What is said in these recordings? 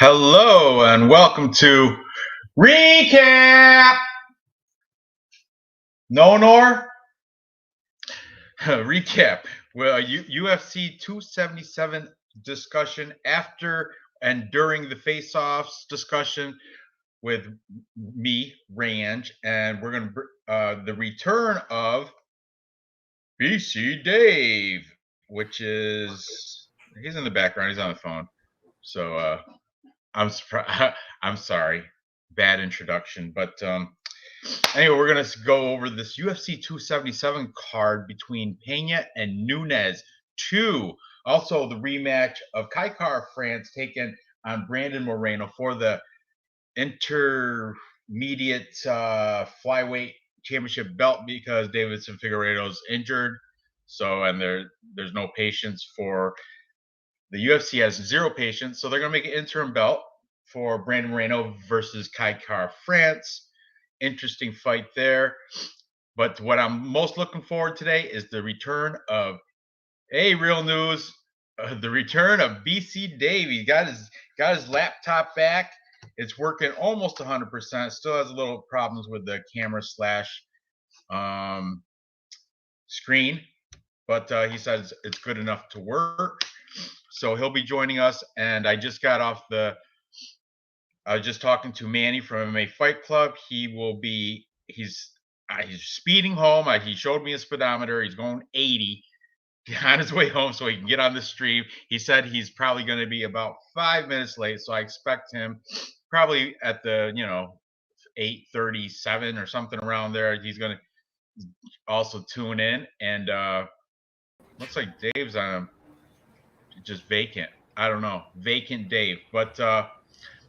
Hello and welcome to Recap. No, nor Recap. Well, UFC 277 discussion after and during the face-offs discussion with me, Ranj, and we're going to the return of BC Dave, which is he's in the background. He's on the phone, so I'm surprised. I'm sorry, bad introduction, but anyway, we're gonna go over this UFC 277 card between Pena and Nunes 2. Also, the rematch of Kai France taken on Brandon Moreno for the intermediate flyweight championship belt because Davidson Figueiredo's injured. So, and there's no patience for the UFC has zero patience, so they're gonna make an interim belt for Brandon Moreno versus Kai France. Interesting fight there. But what I'm most looking forward today is the return of real news, the return of BC Dave. He got his laptop back. It's working almost 100%. Still has a little problems with the camera slash screen, but he says it's good enough to work. So he'll be joining us. And I just got off I was just talking to Manny from MMA Fight Club. He's speeding home. He showed me a speedometer. He's going 80 on his way home so he can get on the stream. He said he's probably going to be about 5 minutes late, so I expect him probably at the 8:37 or something around there. He's going to also tune in, and looks like Dave's on just vacant. I don't know, vacant Dave, but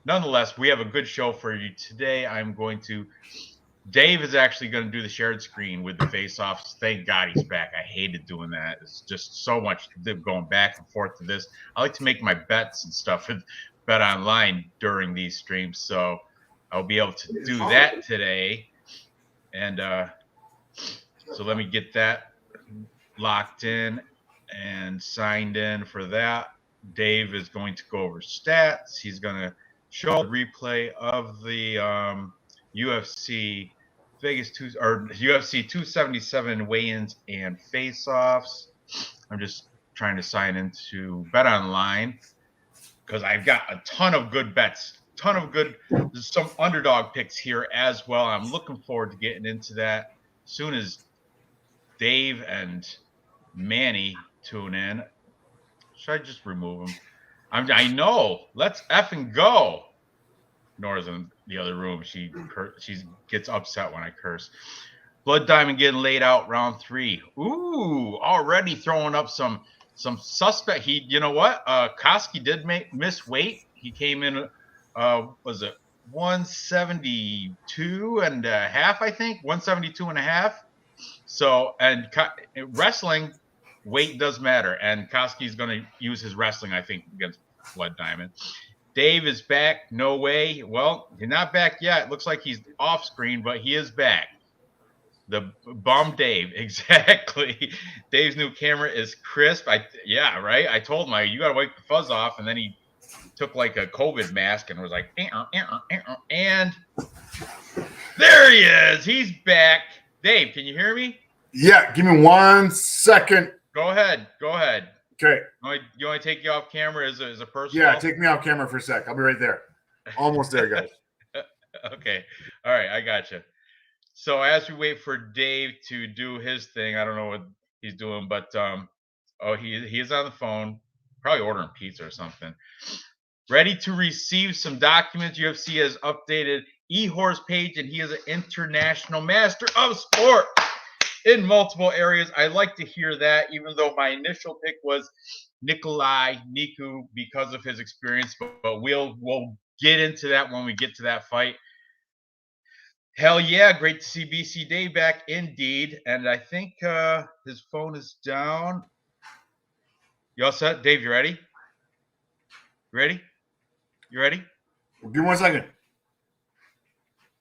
nonetheless, we have a good show for you today. Dave is actually going to do the shared screen with the face-offs. Thank God he's back. I hated doing that. It's just so much going back and forth to this. I like to make my bets and stuff with Bet Online during these streams, so I'll be able to do that today. And so let me get that locked in and signed in for that. Dave is going to go over stats. He's going to show the replay of the UFC UFC 277 weigh-ins and face-offs. I'm just trying to sign into Bet Online because I've got a ton of good bets, some underdog picks here as well. I'm looking forward to getting into that as soon as Dave and Manny tune in. Should I just remove him? I know. Let's effing go. Nora's in the other room. She gets upset when I curse. Blood Diamond getting laid out round 3. Ooh, already throwing up some suspect. You know what? Koski did miss weight. He came in, was it 172 and a half? I think 172 and a half. So, and wrestling weight does matter, and Koski's going to use his wrestling, I think, against Blood Diamond. Dave is back. No way. Well, he's not back yet. It looks like he's off screen, but he is back. The bum Dave, exactly. Dave's new camera is crisp. Yeah, right. I told him you got to wipe the fuzz off, and then he took like a COVID mask and was like, and there he is. He's back. Dave, can you hear me? Yeah, give me 1 second. Go ahead. Okay. You want to take you off camera as a personal? Yeah, take me off camera for a sec. I'll be right there. Almost there, guys. Okay. All right, I got you. So as we wait for Dave to do his thing, I don't know what he's doing, but he is on the phone, probably ordering pizza or something. Ready to receive some documents. UFC has updated Ehor's page, and he is an international master of sport in multiple areas. I like to hear that, even though my initial pick was Niku because of his experience, but we'll get into that when we get to that fight. Hell yeah, great to see BC Dave back indeed. And I think his phone is down. You all set? Dave, you ready? You ready? Give me 1 second.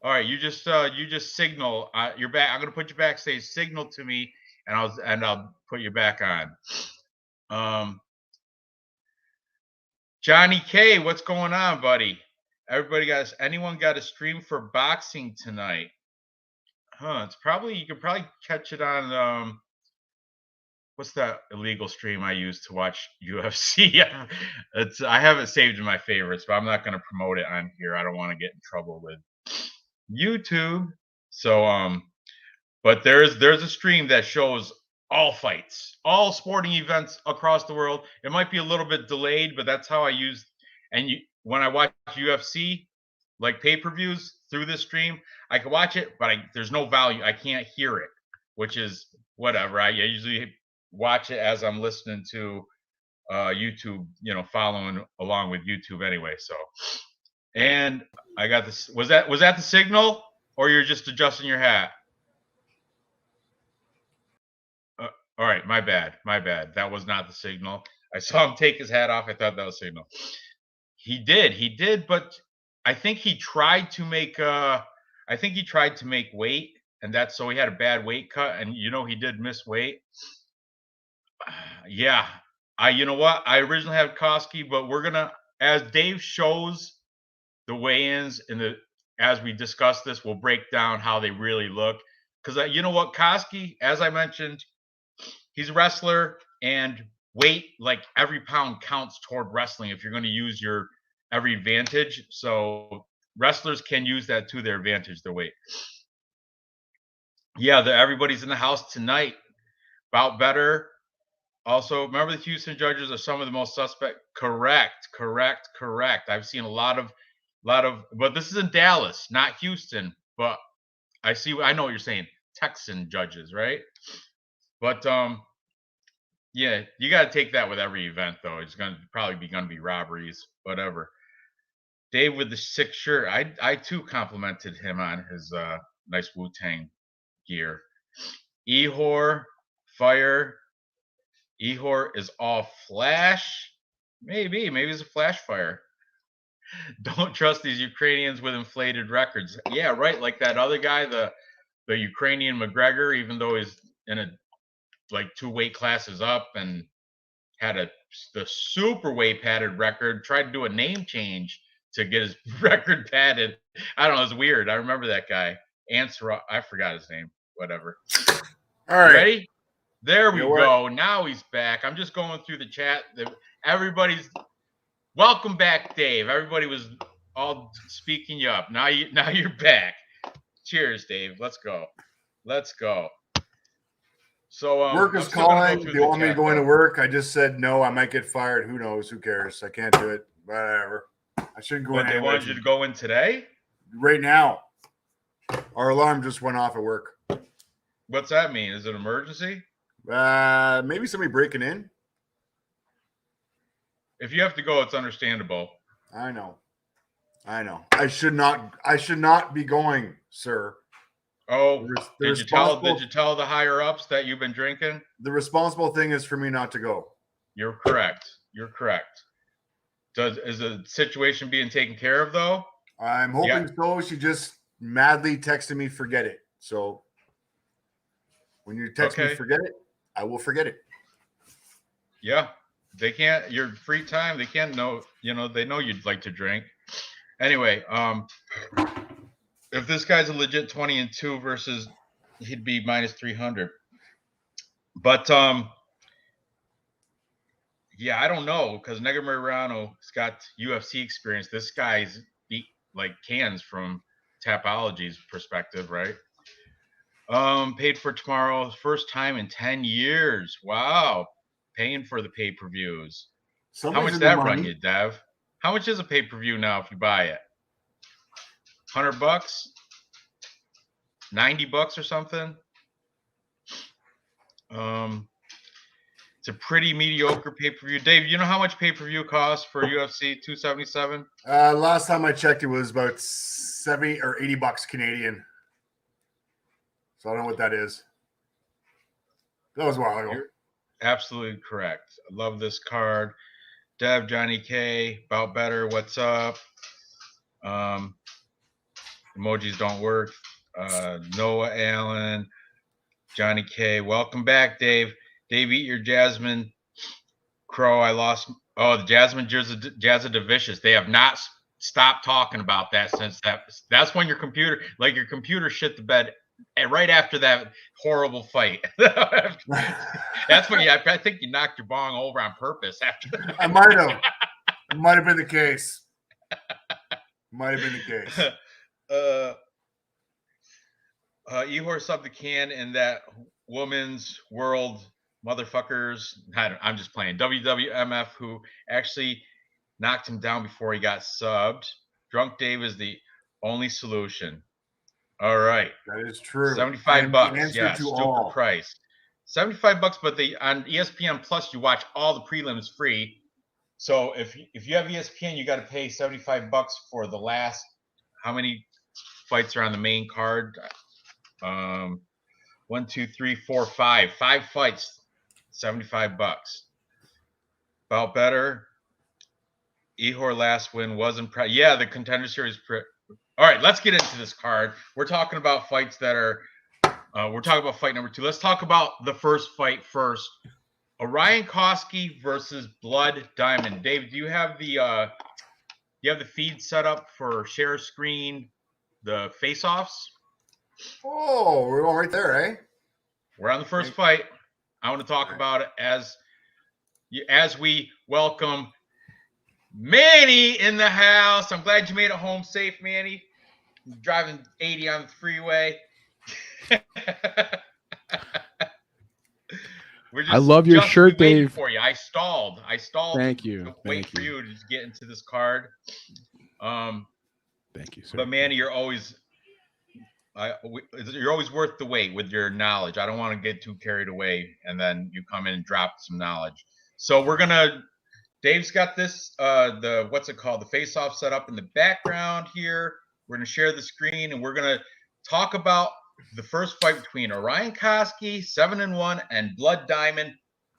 All right, you just signal. You're back. I'm gonna put you backstage. Signal to me, and I'll put you back on. Johnny K, what's going on, buddy? Anyone got a stream for boxing tonight? Huh, you could probably catch it on what's that illegal stream I use to watch UFC? I have it saved in my favorites, but I'm not gonna promote it on here. I don't want to get in trouble with YouTube. So but there's a stream that shows all fights, all sporting events across the world. It might be a little bit delayed, but that's how I use. And when I watch UFC, like pay-per-views through this stream, I can watch it, but there's no value. I can't hear it, which is whatever. I usually watch it as I'm listening to YouTube, following along with YouTube anyway. So, and I got this. Was that the signal, or you're just adjusting your hat? All right, my bad. That was not the signal. I saw him take his hat off. I thought that was signal. He did, but I think he tried to make weight, and that's so he had a bad weight cut, and he did miss weight. Yeah, you know what? I originally had Koski, but we're gonna, as Dave shows the weigh-ins as we discuss this, we'll break down how they really look. Because you know what, Koski, as I mentioned, he's a wrestler, and weight, like every pound counts toward wrestling if you're going to use your every advantage. So wrestlers can use that to their advantage, their weight. Yeah, everybody's in the house tonight. Bout better. Also, remember the Houston judges are some of the most suspect. Correct. I've seen a lot of, but this is in Dallas, not Houston. But I know what you're saying. Texan judges, right? But yeah, you got to take that with every event, though. It's probably gonna be robberies, whatever. Dave with the sick shirt. I too complimented him on his nice Wu-Tang gear. Ehor, fire. Ehor is all flash. Maybe it's a flash fire. Don't trust these Ukrainians with inflated records. Yeah, right. Like that other guy, the Ukrainian McGregor, even though he's in like 2 weight classes up and had the super weight padded record, tried to do a name change to get his record padded. I don't know. It's weird. I remember that guy. I forgot his name. Whatever. All right. Ready? There we go. Now he's back. I'm just going through the chat. Everybody's welcome back, Dave. Everybody was all speaking you up. Now you're back. Cheers, Dave. Let's go. So work is calling. Do you want me to go into work? I just said no. I might get fired. Who knows? Who cares? I can't do it. Whatever. I shouldn't go in. They wanted you to go in today? Right now. Our alarm just went off at work. What's that mean? Is it an emergency? Maybe somebody breaking in. If you have to go, it's understandable. I know. I should not be going, sir. Oh, did you tell the higher ups that you've been drinking? The responsible thing is for me not to go. You're correct. Is the situation being taken care of though? I'm hoping so. She just madly texted me, forget it. So when you text me, forget it, I will forget it. Yeah. They can't, your free time, they can't know, they know you'd like to drink. Anyway, if this guy's a legit 20-2 versus, he'd be minus 300. But yeah, I don't know, because Negro Mariano's got UFC experience. This guy's beat like cans from Tapology's perspective, right? Paid for tomorrow, first time in 10 years. Wow. Paying for the pay-per-views. How much did that run you, Dev? How much is a pay-per-view now if you buy it? $100? $90 or something? It's a pretty mediocre pay-per-view. Dave, you know how much pay-per-view costs for UFC 277? Last time I checked, it was about $70 or $80 Canadian. So I don't know what that is. That was a while ago. You're absolutely correct. I love this card. Dev, Johnny K, Bout Better, what's up? Emojis don't work. Noah Allen, Johnny K, welcome back, Dave. Dave, eat your Jasmine Crow. I lost Oh, the Jasmine Jazza Vicious. They have not stopped talking about that since that's when your computer shit the bed right after that horrible fight. That's when I think you knocked your bong over on purpose after that. I might have. It might have been the case. Might have been the case. Ihor subbed the can in that woman's world motherfuckers. I'm just playing. WWMF, who actually knocked him down before he got subbed. Drunk Dave is the only solution. All right. That is true. $75. Yeah, stupid price. $75, but on ESPN Plus, you watch all the prelims free. So if you have ESPN, you got to pay $75 for the last. How many fights are on the main card? 1, 2, 3, 4, 5. 5 fights, $75. About better. Ihor last win wasn't. Yeah, the Contender Series. All right, let's get into this card. We're talking about fights that are. We're talking about fight number 2. Let's talk about the first fight first. Orion Koski versus Blood Diamond. Dave, do you have the feed set up for share screen, the face-offs? Oh, we're all right there, eh? We're on the first fight. I want to talk about it as we welcome Manny in the house. I'm glad you made it home safe, Manny. Driving 80 on the freeway. I love your shirt, Dave. For you. I stalled. Thank you. Wait for you to just get into this card. Thank you, sir. But Manny, you're always worth the wait with your knowledge. I don't want to get too carried away, and then you come in and drop some knowledge. So Dave's got this the face-off set up in the background here. We're gonna share the screen, and we're gonna talk about the first fight between Orion Koski, 7-1, and Blood Diamond,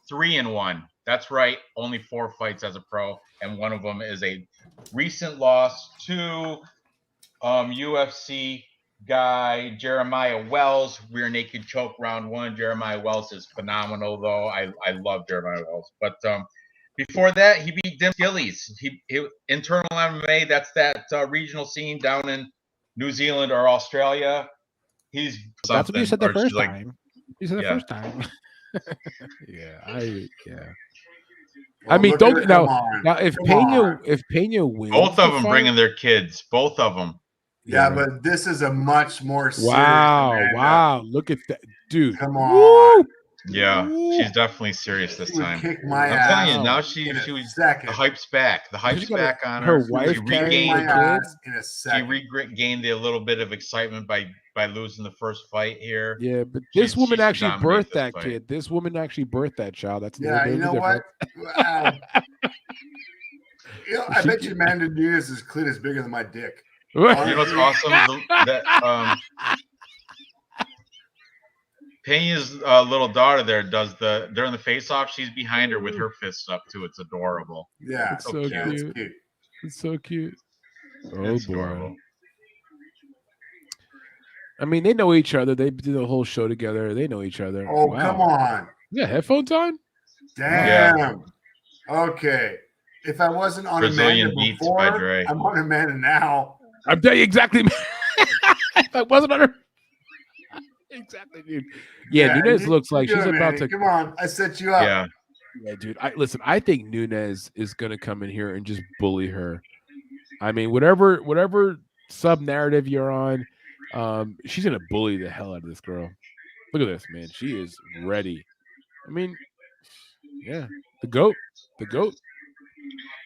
3-1. That's right, only 4 fights as a pro, and one of them is a recent loss to UFC guy Jeremiah Wells. Rear naked choke round 1. Jeremiah Wells is phenomenal, though. I love Jeremiah Wells. But before that, he beat Dim Gillies. He internal MMA. That's that regional scene down in New Zealand or Australia. That's what you said the first time. You said the first time. I mean, don't now. If Pena wins, both of them bringing their kids. Both of them. Yeah, but this is a much more serious. Wow! Look at that, dude. Come on. Woo! Yeah, she's definitely serious this time. Kick my I'm telling you, now she was the hype's back. The hype's back on her. Her wife regained the kids in a second. She regained a little bit of excitement by losing the first fight here. Yeah, but this woman actually birthed that kid. This woman actually birthed that child. That's you know what? Wow. I bet you Amanda Nunes' clit is bigger than my dick. You know what's awesome? Pena's little daughter there during the face-off, she's behind her with her fists up too. It's adorable. Yeah, it's so cute. It's so cute. Oh boy. Adorable. I mean, they know each other. They did the whole show together. They know each other. Oh, wow. Come on. Yeah, headphones on? Damn. Yeah. Okay. If I wasn't on Brazilian Amanda before, I'm on Amanda now. I'm telling you exactly. If I wasn't on her. Exactly, dude. Yeah, Nunes looks like she's about to. Come on, I set you up. Yeah, dude. Listen. I think Nunes is gonna come in here and just bully her. I mean, whatever sub narrative you're on, she's gonna bully the hell out of this girl. Look at this, man. She is ready. I mean, yeah, the goat.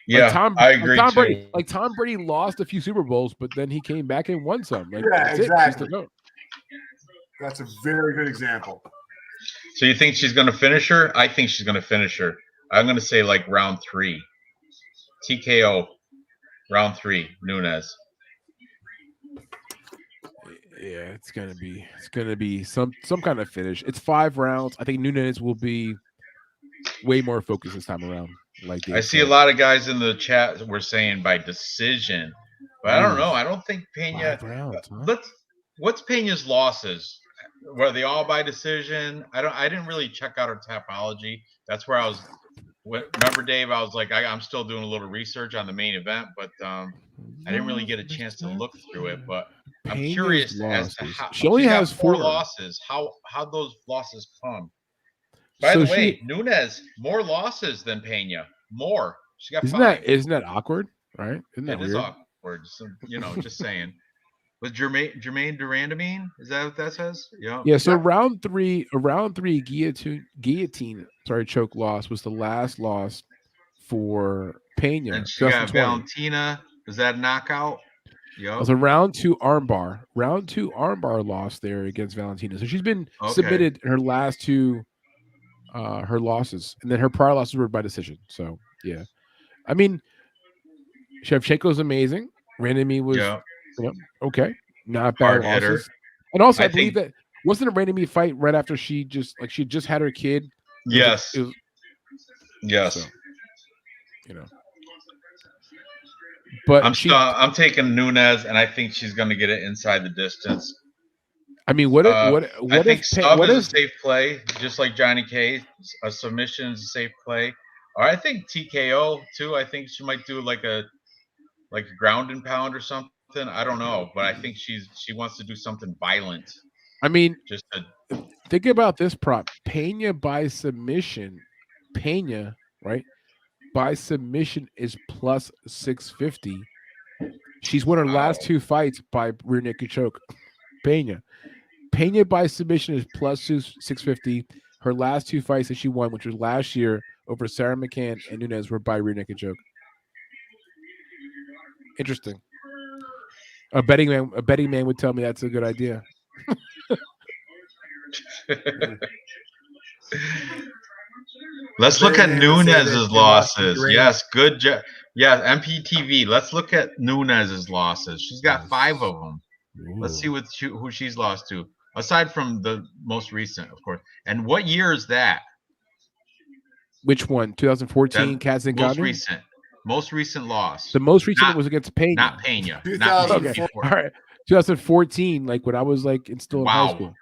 Yeah, I agree. Tom Brady lost a few Super Bowls, but then he came back and won some. Exactly. That's a very good example. So you think she's going to finish her? I think she's going to finish her. I'm going to say like round 3. TKO, round 3, Nunes. Yeah, it's gonna be some kind of finish. It's 5 rounds. I think Nunes will be way more focused this time around. I see a lot of guys in the chat were saying by decision, but I don't know. I don't think Pena. 5 rounds, huh? What's Pena's losses? Were they all by decision? I didn't really check out her Tapology. That's where I was remember, Dave, I was like, I'm still doing a little research on the main event, but I didn't really get a chance to look through it. But I'm Pena's curious as to losses. how She only she's got has 4 4 losses. How those losses come? By So the way, Nunes more losses than Pena. More. She got 5. isn't that awkward, right? Isn't that It is weird? awkward. So, just saying. Was Jermaine Durandamine? Is that what that says? Yeah. Yeah. So round three, guillotine. Sorry, choke loss was the last loss for Pena. And she got 2020. Valentina. Is that a knockout? It Yep. was a round 2 armbar. Round 2 armbar loss there against Valentina. So she's been submitted in her last 2 her losses, and then her prior losses were by decision. So yeah, I mean, Shevchenko's amazing. Randomly was okay, not bad Hard losses. hitter. And also, I believe that wasn't a Randomly fight right after she just had her kid. Yes. Yes. So, but I'm taking Nunes, and I think she's going to get it inside the distance. I mean, what I think sub is a safe play, just like Johnny K. A submission is a safe play. Or I think TKO too. I think she might do like a ground and pound or something. I don't know, but I think she wants to do something violent. I mean, just think about this prop: Pena by submission. Pena, right? By submission is plus 650. She's won her last 2 fights by rear naked choke. Pena by submission is plus 650. Her last 2 fights that she won, which was last year over Sarah McCann and Nunes, were by rear naked choke. Interesting. A betting man would tell me that's a good idea. Let's look at Nunes's losses. Yes, good job. Yeah, MPTV. Let's look at Nunes's losses. She's got 5 of them. Ooh. Let's see who she's lost to, aside from the most recent, of course. And what year is that? Which one? 2014, Kat Zingano? Most recent loss. The most recent was against Pena. Not Pena. 2004. Okay. All right. 2014, like when I was still in high school.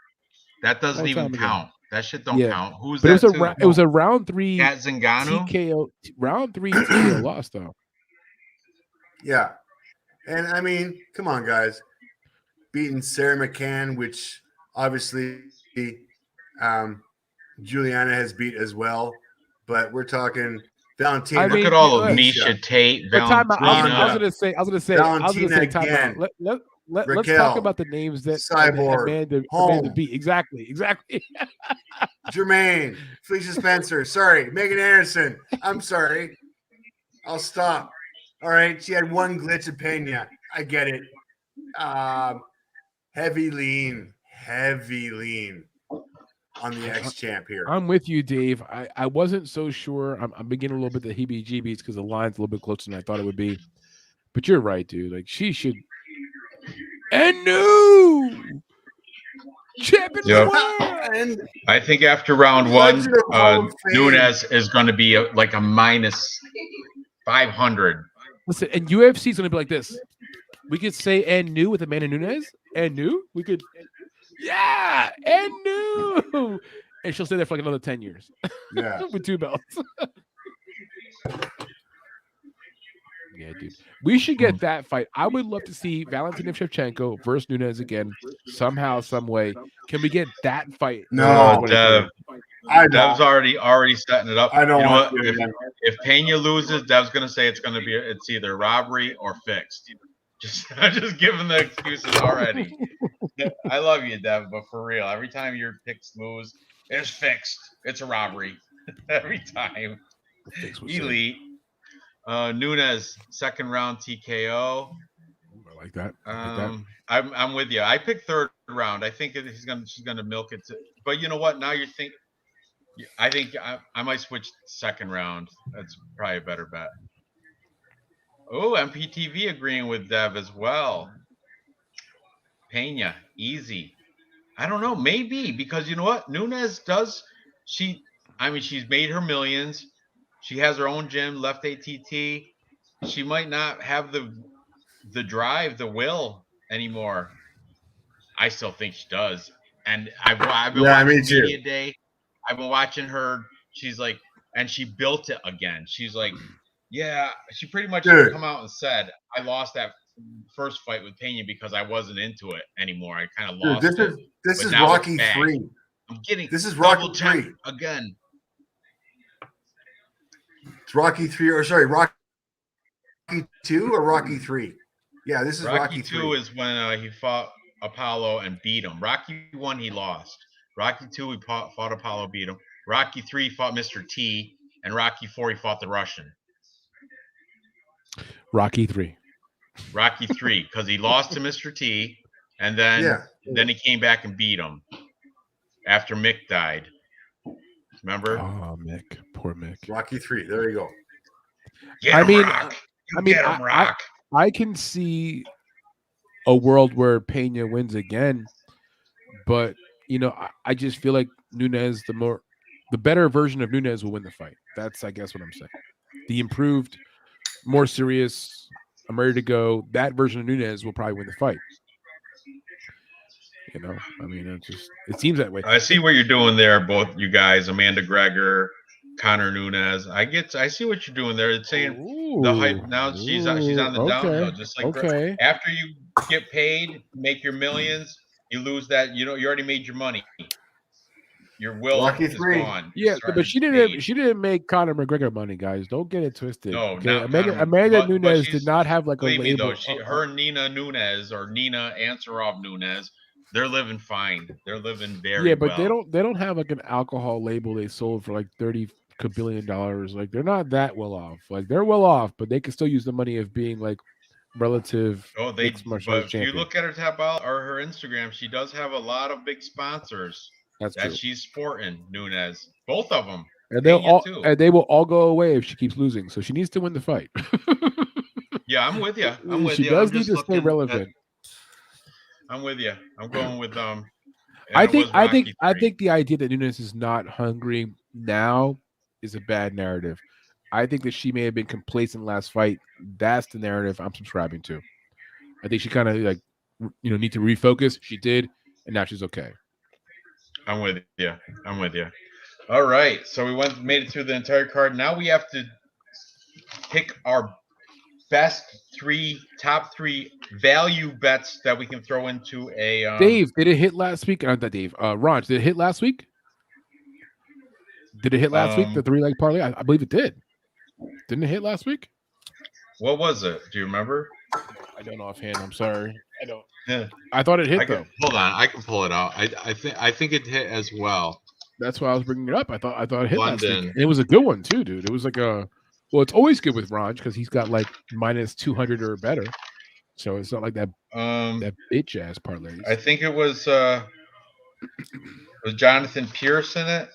That doesn't even count. That shit don't count. Who's but that? It was a round 3 Kat Zingano? TKO. Round 3 TKO loss though. Yeah. And I mean, come on, guys. Beating Sarah McCann, which obviously Juliana has beat as well. But we're talking Valentina. Look at all of Misha Tate, Valentina. I was gonna say Valentina again. Let's talk about the names that Amanda beat. Exactly. Jermaine, Felicia Spencer. Sorry, Megan Anderson. I'm sorry. I'll stop. All right. She had 1 glitch at Pena. I get it. Heavy lean on the ex-champ here. I'm with you, Dave. I wasn't so sure. I'm beginning a little bit the heebie-jeebies because the line's a little bit closer than I thought it would be. But you're right, dude. Like she should. And new champion of the world. I think after round 1, Nunes is going to be like a minus 500. Listen, and UFC is going to be like this. We could say and new with Amanda Nunes. And new, we could. Yeah, and new. And she'll stay there for like another 10 years. Yeah. With 2 belts. Yeah, dude. We should get that fight. I would love to see Valentina Shevchenko versus Nunes again, somehow, some way. Can we get that fight? No, Dev's already setting it up. I don't want if Pena loses, Dev's gonna say it's either robbery or fixed. Just giving the excuses already. I love you, Dev, but for real, every time your picks lose, it's fixed. It's a robbery. Every time. Elite. Nunes, 2nd round TKO. I like that. I'm with you. I picked 3rd round. I think she's gonna milk it. But you know what? Now I think I might switch 2nd round. That's probably a better bet. Oh, MPTV agreeing with Dev as well. Pena, easy. I don't know, maybe because you know what? Nunes does. She's made her millions. She has her own gym, Left ATT. She might not have the drive, the will anymore. I still think she does. And I've been watching Media Day. I've been watching her. She's like, and she built it again. She's like, yeah, she pretty much Dude. come out and said, I lost that first fight with Pena because I wasn't into it anymore. I kind of lost Dude, it. this But is now it's Rocky back. 3. I'm getting This is double Rocky champ 3. again. It's Rocky 3, or sorry, Rocky 2 or Rocky 3? Yeah, this is Rocky 3. 2 is when he fought Apollo and beat him. Rocky 1, he lost. Rocky 2, he fought Apollo, beat him. Rocky 3, he fought Mr. T. And Rocky 4, he fought the Russian. Rocky 3. Rocky 3, because he lost to Mr. T. And then he came back and beat him after Mick died. Remember? Oh, Mick. Poor Mick. Rocky 3. There you go. I can see a world where Pena wins again, but I just feel like Nunes, the better version of Nunes will win the fight. That's, I guess, what I'm saying. The improved, more serious, I'm ready to go. That version of Nunes will probably win the fight. It seems that way. I see what you're doing there, both you guys, Amanda Gregor, Connor Nunes. I see what you're doing there. It's saying the hype now. She's on the downhill, just like after you get paid, make your millions, you lose that. You already made your money. Your will is gone. Yeah, but she didn't make Conor McGregor money, guys. Don't get it twisted. No, okay? not Amanda Nunes did not have like a label. Her Nina Nunes or Nina Ansarov Nunes, they're living fine. They're living very but well. they don't have like an alcohol label they sold for like $30 billion. Like they're not that well off. Like they're well off, but they can still use the money of being like relative. Oh, but if you look at her or her Instagram, she does have a lot of big sponsors. That's true. She's sporting Nunes, both of them, and they will all go away if she keeps losing. So she needs to win the fight. Yeah, I'm with you. She does need to stay relevant. I'm with you. I'm going with I think the idea that Nunes is not hungry now is a bad narrative. I think that she may have been complacent last fight. That's the narrative I'm subscribing to. I think she kind of need to refocus. She did, and now she's okay. I'm with you. All right. So we made it through the entire card. Now we have to pick our top three value bets that we can throw into a. Dave, did it hit last week? Not Dave. Ranj, did it hit last week? Did it hit last week? The 3-leg parlay? I believe it did. Didn't it hit last week? What was it? Do you remember? I don't know offhand. I'm sorry. I don't. Yeah. I thought it hit though. Hold on, I can pull it out. I think it hit as well. That's why I was bringing it up. I thought it hit London. last week. And it was a good one too, dude. It was like it's always good with Ranj because he's got like minus 200 or better. So it's not like that that bitch ass parlays. I think it was Jonathan Pierce in it.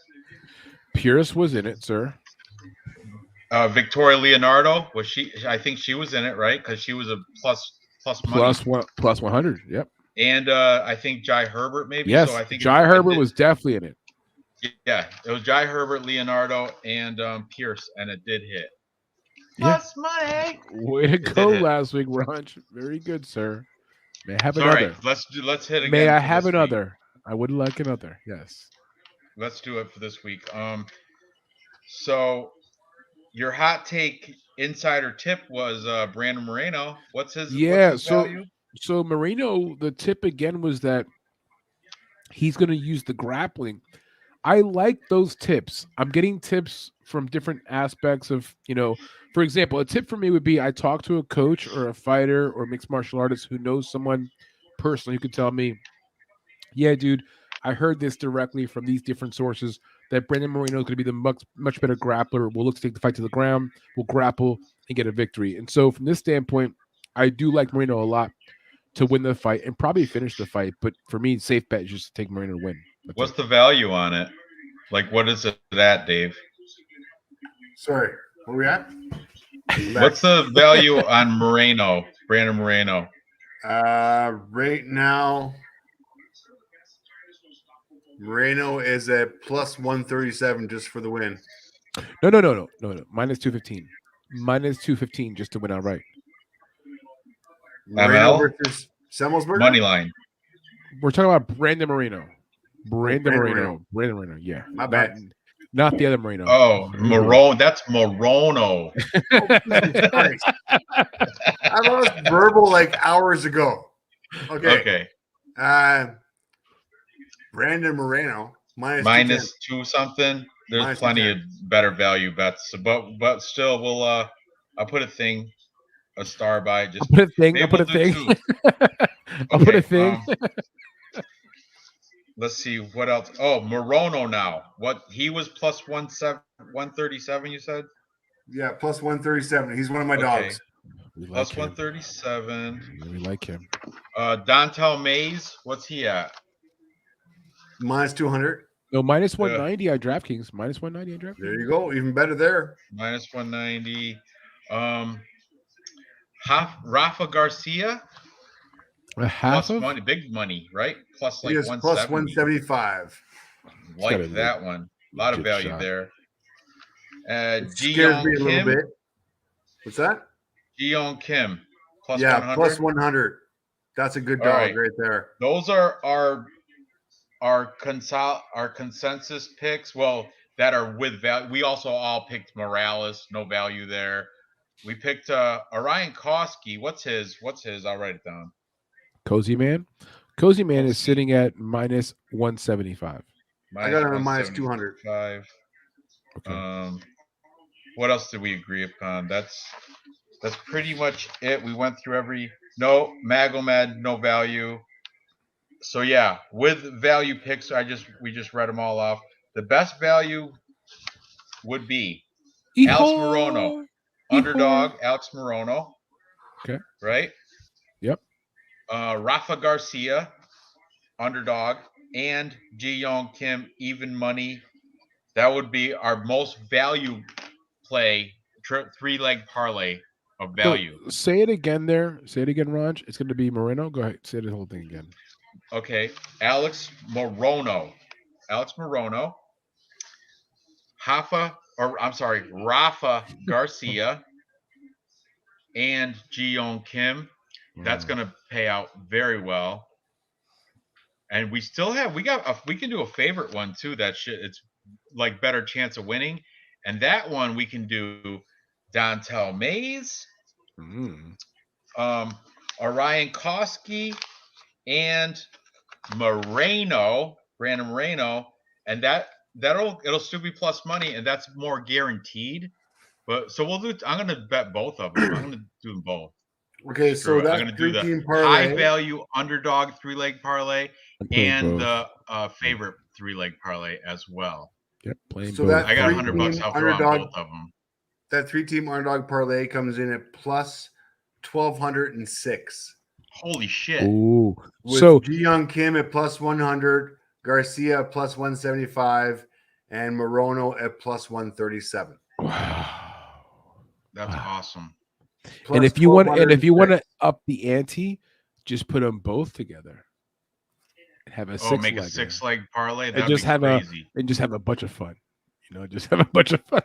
Pierce was in it, sir. Victoria Leonardo was she? I think she was in it, right? Because she was a plus money. Plus 100. Yep. And I think Jai Herbert maybe. Yes, so I think Jai Herbert was definitely in it. Yeah, it was Jai Herbert, Leonardo, and Pierce, and it did hit. Plus money. Way to go last week, Ranj. Very good, sir. May I have another? Let's hit again. May I have another? I would like another. Yes. Let's do it for this week. So your hot take insider tip was Brandon Moreno. What's his value? So Moreno, the tip again was that he's going to use the grappling. I like those tips. I'm getting tips from different aspects of, for example, a tip for me would be I talk to a coach or a fighter or mixed martial artist who knows someone personally who could tell me, yeah, dude, I heard this directly from these different sources that Brandon Moreno is going to be the much better grappler. Will look to take the fight to the ground, will grapple and get a victory. And so from this standpoint, I do like Moreno a lot to win the fight and probably finish the fight. But for me, safe bet is just to take Moreno to win. What's the value on it? Like, what is it at, Dave? Sorry, where we at? What's the value on Moreno, Brandon Moreno? Right now, Moreno is at plus 137 just for the win. No. Minus 215. Minus 215 just to win outright. Moreno versus Semmelsberger? Money line. We're talking about Brandon Moreno. Brandon Moreno. Yeah. My bad. Not the other Moreno. Oh, Morone. That's Morono. Oh, Jesus Christ. I lost verbal like hours ago. Okay. Brandon Moreno minus 2 something. There's Minus plenty 210. of better value bets, but still, we'll I'll put a star by just. I'll put a thing. Maybe I'll put we'll a do thing. 2. I'll put a thing. Let's see what else. Oh, Morono now. What he was plus 137. You said. Yeah, plus 137. He's one of my dogs. We like Plus him. 137. We like him. Dontel Mays, what's he at? Minus 200. No, minus 190 on DraftKings. Minus 190 on DraftKings. There you go. Even better there. Minus 190. Rafa Garcia. A half Plus of money, big money, right? Plus like He is 170. plus 175. Like that one. A lot of value shot. there. Scares me a little bit. What's that? Ji-Young Kim. Plus yeah, 100. plus 100. That's a good dog right there. Those are our consensus picks. Well, that are with value. We also all picked Morales, no value there. We picked Orion Koski. What's his? I'll write it down. Cozy Man. Cozy Man is sitting at minus 175. I got him at minus 200. Okay. What else did we agree upon? That's pretty much it. We went through Magomed, no value. So yeah, with value picks, we just read them all off. The best value would be Alex Morono, underdog Alex Morono. Okay. Right. Yep. Rafa Garcia, underdog, and Ji-Young Kim, even money. That would be our most value play, 3-leg parlay of value. So, say it again there. Say it again, Ranj. It's going to be Moreno. Go ahead. Say the whole thing again. Okay. Alex Morono. Rafa Garcia and Ji-Young Kim. That's going to pay out very well. And we can do a favorite one too. It's like better chance of winning. And that one we can do Dontel Mays, Orion Koski, and Brandon Moreno, and it'll still be plus money, and that's more guaranteed. But so I'm gonna bet both of them. I'm gonna do them both. Okay, so that's I'm gonna do the parlay. high value underdog 3-leg parlay and the favorite 3-leg parlay as well. Yep, playing so both. I got $100 I'll throw on both of them. That 3-team underdog parlay comes in at plus 1,206. Holy shit! Ooh. With Ji-Young Kim at plus 100, Garcia at plus 175, and Morono at plus 137. Wow, that's awesome. Plus and if you want to up the ante, just put them both together. Have a make a 6-leg parlay. And just have crazy. Just have a bunch of fun. Just have a bunch of fun.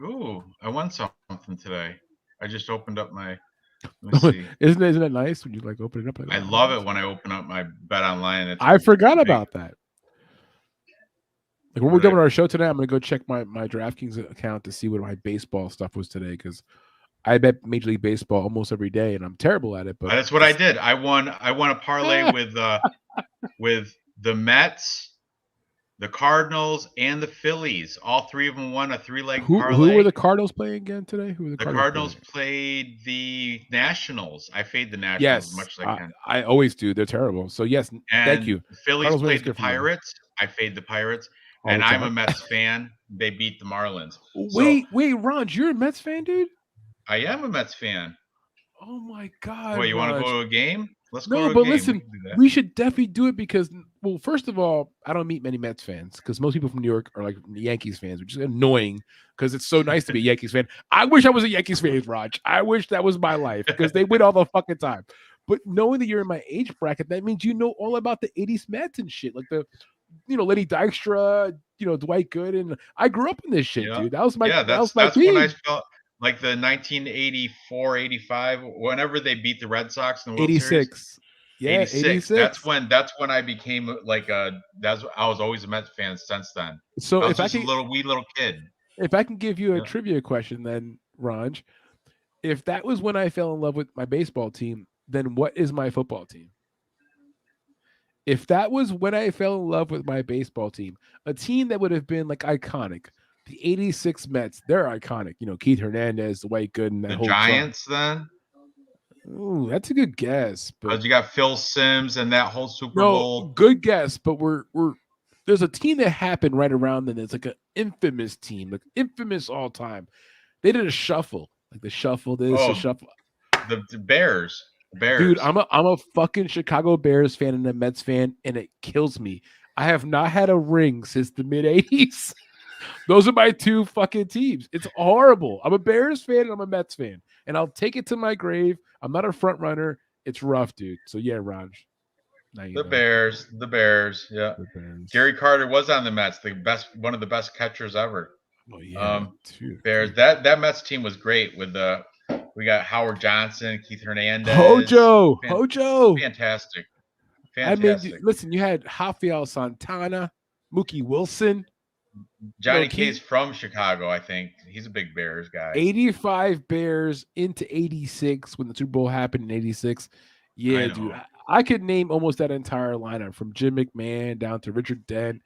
Ooh, I won something today. I just opened up my. Let me see. Isn't it nice when you open it up? I love it when I open up my bet online. I forgot about that. When we're done with our show today, I'm gonna go check my DraftKings account to see what my baseball stuff was today, because I bet Major League Baseball almost every day, and I'm terrible at it. But that's what I did. I won a parlay with the Mets, the Cardinals, and the Phillies. All three of them won a 3-leg parlay. Who were the Cardinals playing again today? The Cardinals played the Nationals. I fade the Nationals as much as I can. I always do. They're terrible. So yes, thank you. The Phillies played the Pirates. I fade the Pirates. And I'm a Mets fan. They beat the Marlins. Wait, Ranj, you're a Mets fan, dude? I am a Mets fan. Oh my God! What, you want to go to a game? Let's go to a game. No, but listen, we should definitely do it because, well, first of all, I don't meet many Mets fans because most people from New York are like Yankees fans, which is annoying because it's so nice to be a Yankees fan. I wish I was a Yankees fan, Raj. I wish that was my life because they win all the fucking time. But knowing that you're in my age bracket, that means you know all about the 80s Mets and shit, like the Lenny Dykstra, Dwight Gooden. I grew up in this shit, dude. That was my that's team. When I felt like the 1984, 85, whenever they beat the Red Sox in the World 86. Series. Yeah, 86. 86. That's when I became like I was always a Mets fan since then. So I was just a wee little kid. if I can give you a Yeah. trivia question, then Ranj, if that was when I fell in love with my baseball team, then what is my football team? If that was when I fell in love with my baseball team, a team that would have been like iconic, the 86 Mets, they're iconic. You know, Keith Hernandez, the White Good, and that The whole Giants then? Ooh, that's a good guess, but Because you got Phil Simms and that whole Super no, Bowl. good guess, but we're there's a team that happened right around then. It's like an infamous team, like infamous all time. They did a shuffle, like the shuffle this, the shuffle. The Bears. Dude, I'm a fucking Chicago Bears fan and a Mets fan, and it kills me. I have not had a ring since the mid '80s. Those are my two fucking teams. It's horrible. I'm a Bears fan and I'm a Mets fan, and I'll take it to my grave. I'm not a front runner. It's rough, dude. So yeah, Ranj. Now you know. Bears. The Bears. Yeah. The Bears. Gary Carter was on the Mets, one of the best catchers ever. Oh yeah, Bears. Dude. That Mets team was great with we got Howard Johnson, Keith Hernandez, Hojo. Fantastic. I mean, listen, you had Rafael Santana, Mookie Wilson. Johnny K's from Chicago, I think. He's a big Bears guy. 85 Bears into 86 when the Super Bowl happened in 86. Yeah, dude. I could name almost that entire lineup from Jim McMahon down to Richard Dent,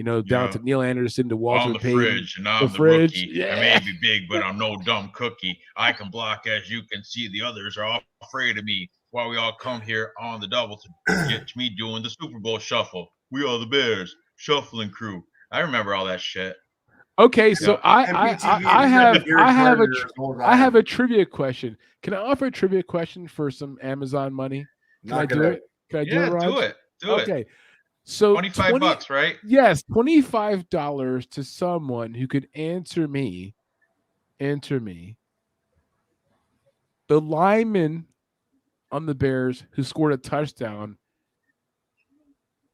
down to Neil Anderson to Walter Payton. Fridge, and I'm the rookie. Yeah. I may be big, but I'm no dumb cookie. I can block, as you can see. The others are all afraid of me. Why we all come here on the double to get me doing the Super Bowl shuffle. We are the Bears shuffling crew. I remember all that shit. Okay, so I have a trivia question. Can I offer a trivia question for some Amazon money? Can I do it? Can I do it, Ranj? Do it. Okay. So $25, right? Yes, $25 to someone who could answer me. The lineman on the Bears who scored a touchdown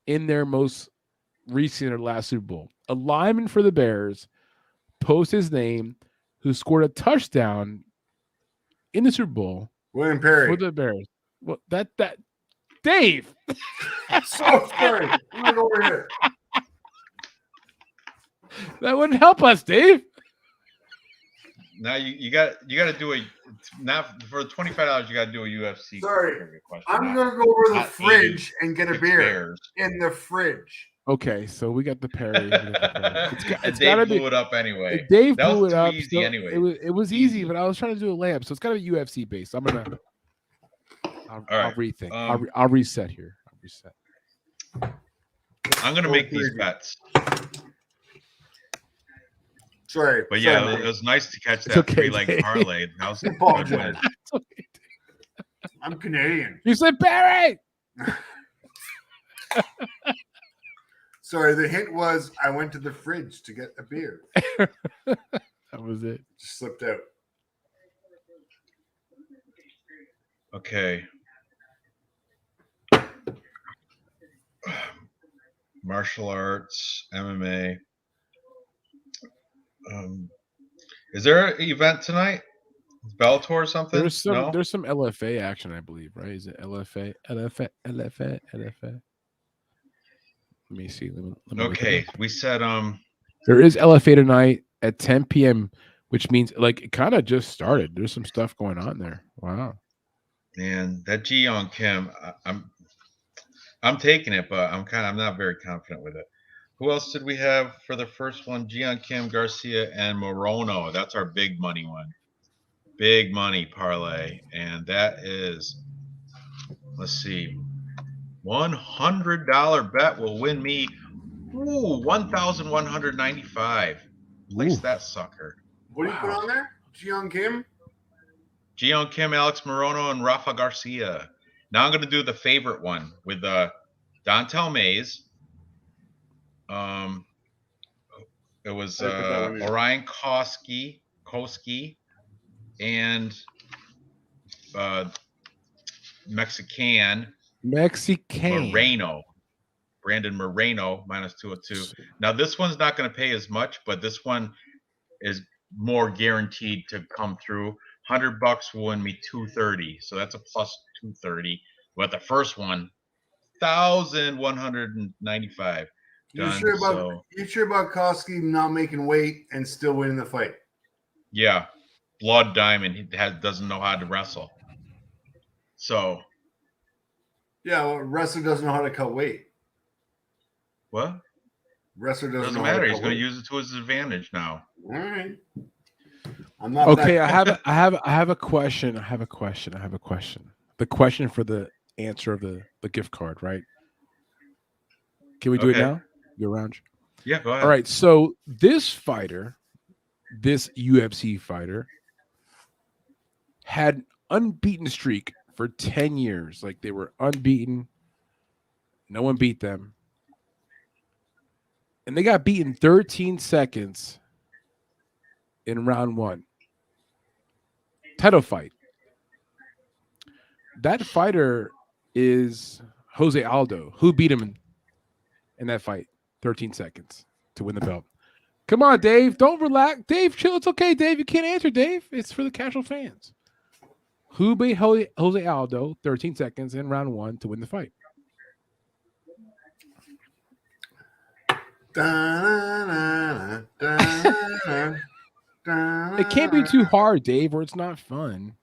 in their most recent or last Super Bowl. A lineman for the Bears, post his name, who scored a touchdown in the Super Bowl. William Perry for the Bears. Well, that Dave. So scary. Look over here. That wouldn't help us, Dave. Now you got to do not for $25. You got to do a UFC. Sorry, I'm gonna go over the fridge and get a beer Bears. In the fridge. Okay, so we got the Perry. It's Dave blew it up anyway. Dave blew it up. Easy so anyway. It was easy, but I was trying to do a layup, so it's got to be UFC based. I'll rethink. I'll reset here. I'm gonna make these bets. Sorry, but yeah, it was nice to catch that three-leg parlay. That was a good win. I'm Canadian. You said Barry. Sorry, the hint was I went to the fridge to get a beer. That was it. Just slipped out. Okay. Martial arts, MMA. Is there an event tonight? Bellator or something? There's some LFA action, I believe, right? Is it LFA? Let me see. Let me okay, we said there is LFA tonight at 10 p.m., which means like it kind of just started. There's some stuff going on there. Wow. And that Ji-Young Kim, I'm taking it, but I'm not very confident with it. Who else did we have for the first one? Ji-Young Kim, Garcia, and Morono. That's our big money one. Big money parlay. And that is, let's see, $100 bet will win me $1,195. Place that sucker. What do you put on there? Ji-Young Kim? Ji-Young Kim, Alex Morono, and Rafa Garcia. Now I'm going to do the favorite one with Dontel Mays. It was Orion Koski, and Mexican Moreno, Brandon Moreno -202. Now this one's not going to pay as much, but this one is more guaranteed to come through. $100 will win me $230, so that's a plus 230. But the first one, 1,195 done. You sure about Koski not making weight and still winning the fight? Yeah, Blood Diamond. He doesn't know how to wrestle. So. Yeah, well, wrestler doesn't know how to cut weight. What? Wrestler doesn't matter. He's going to use it to his advantage now. All right. I'm not okay. I have a question. The question for the answer of the gift card, right? Can we do it now? You're Ranj. Yeah, go ahead. All right. So this fighter, this UFC fighter, had an unbeaten streak for 10 years. Like they were unbeaten. No one beat them. And they got beaten 13 seconds in round 1. Title fight. That fighter is Jose Aldo, who beat him in that fight 13 seconds to win the belt. Come on, Dave. Don't relax. Dave, chill. It's okay, Dave. You can't answer, Dave. It's for the casual fans. Who beat Jose Aldo 13 seconds in round 1 to win the fight? It can't be too hard, Dave, or it's not fun.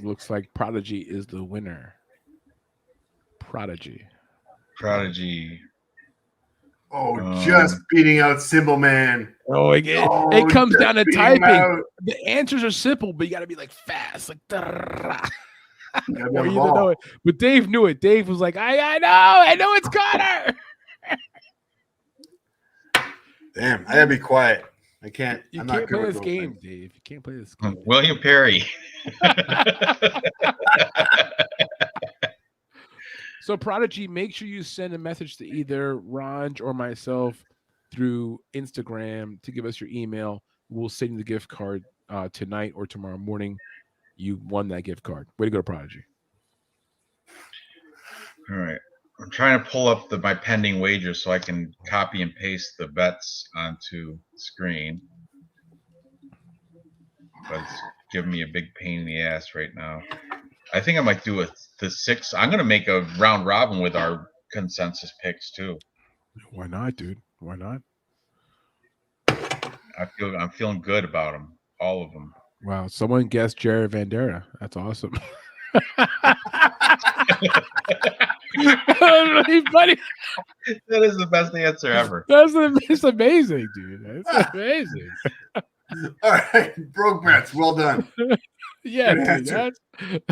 Looks like Prodigy is the winner. Prodigy. Oh, just beating out Simple Man. Oh, it comes down to typing. The answers are simple, but you got to be like fast, like. Know it. But Dave knew it. Dave was like, I know it's Connor. Damn, I gotta be quiet. I can't. You can't play this game, Dave. You can't play this game. William Perry. So, Prodigy, make sure you send a message to either Ranj or myself through Instagram to give us your email. We'll send you the gift card tonight or tomorrow morning. You won that gift card. Way to go, Prodigy. All right. I'm trying to pull up my pending wagers so I can copy and paste the bets onto the screen. But it's giving me a big pain in the ass right now. I think I might do the 6. I'm going to make a round robin with our consensus picks too. Why not, dude? Why not? I'm feeling good about them, all of them. Wow, someone guessed Jared Vandera. That's awesome. Really funny. That is the best answer ever. It's amazing, dude. It's amazing. All right, broke bets. Well done. Yeah, dude, that's not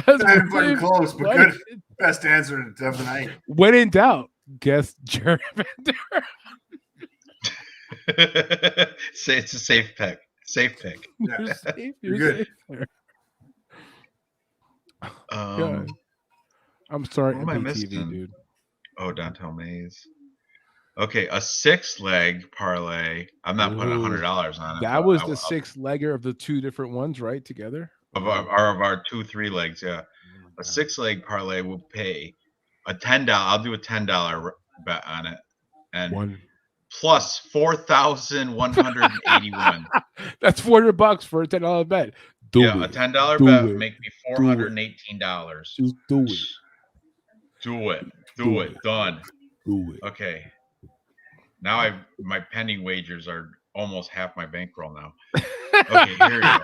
even fucking close, but good. Best answer of the night. When in doubt, guess Jared Vandera. Say it's a safe pick. Safe pick. Yeah. You're good. I'm sorry, what am I MPTV, missing? dude. Oh, Downtown Maze. Okay, a 6-leg parlay. I'm not putting $100 on it. That was the 6-legger of the 2 different ones, right? Together of our 2 3-legs. Yeah, a 6-leg parlay will pay a $10. I'll do a $10 bet on it, and plus 4,181. That's $400 for a $10 bet. A $10 bet would make me $418. Just do it. Do it. Done. Do it. Okay. Now my pending wagers are almost half my bankroll now. Okay, here we go.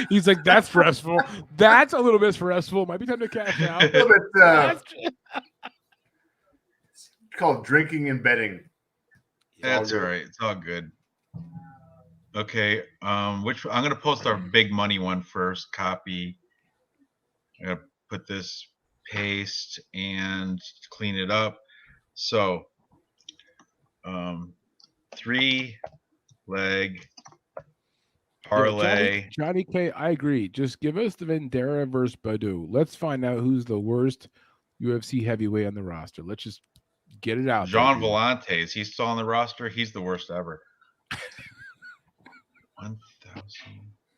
He's like, that's stressful. That's a little bit stressful. Might be time to cash out. A little bit, it's called drinking and betting. That's all right. It's all good. Okay. I'm gonna post our big money one first. Copy. I'm gonna put this, paste, and clean it up. So 3-leg parlay. Johnny K, I agree. Just give us the Vandera versus Badu. Let's find out who's the worst UFC heavyweight on the roster. Let's just get it out. Jean Vellante, is he still on the roster? He's the worst ever. 1,000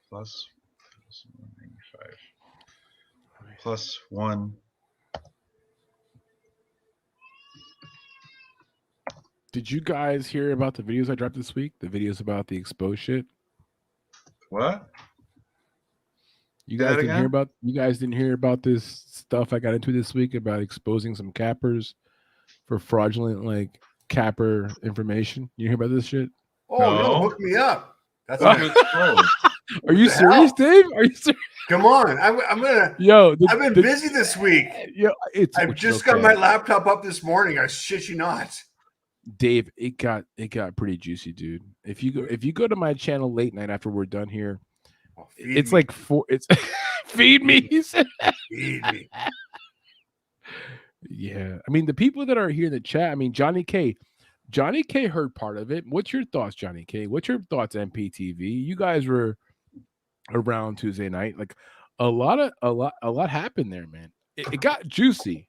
plus 195 plus 1. Did you guys hear about the videos I dropped this week? The videos about the exposed shit? What? You guys didn't hear about this stuff I got into this week about exposing some cappers for fraudulent like capper information. You hear about this shit? Oh no, No. hook me up. That's What you exposed? Are you the serious, hell? Dave? Are you serious? Come on. I'm gonna. Yo, I've been busy this week. Yo, I've just got my laptop up this morning. I shit you not. Dave, it got pretty juicy, dude. If you go to my channel late night after we're done here, it's like it's feed me. He said. Feed me. Yeah, I mean the people that are here in the chat. I mean Johnny K heard part of it. What's your thoughts, Johnny K? What's your thoughts, MPTV? You guys were around Tuesday night. Like a lot happened there, man. It got juicy.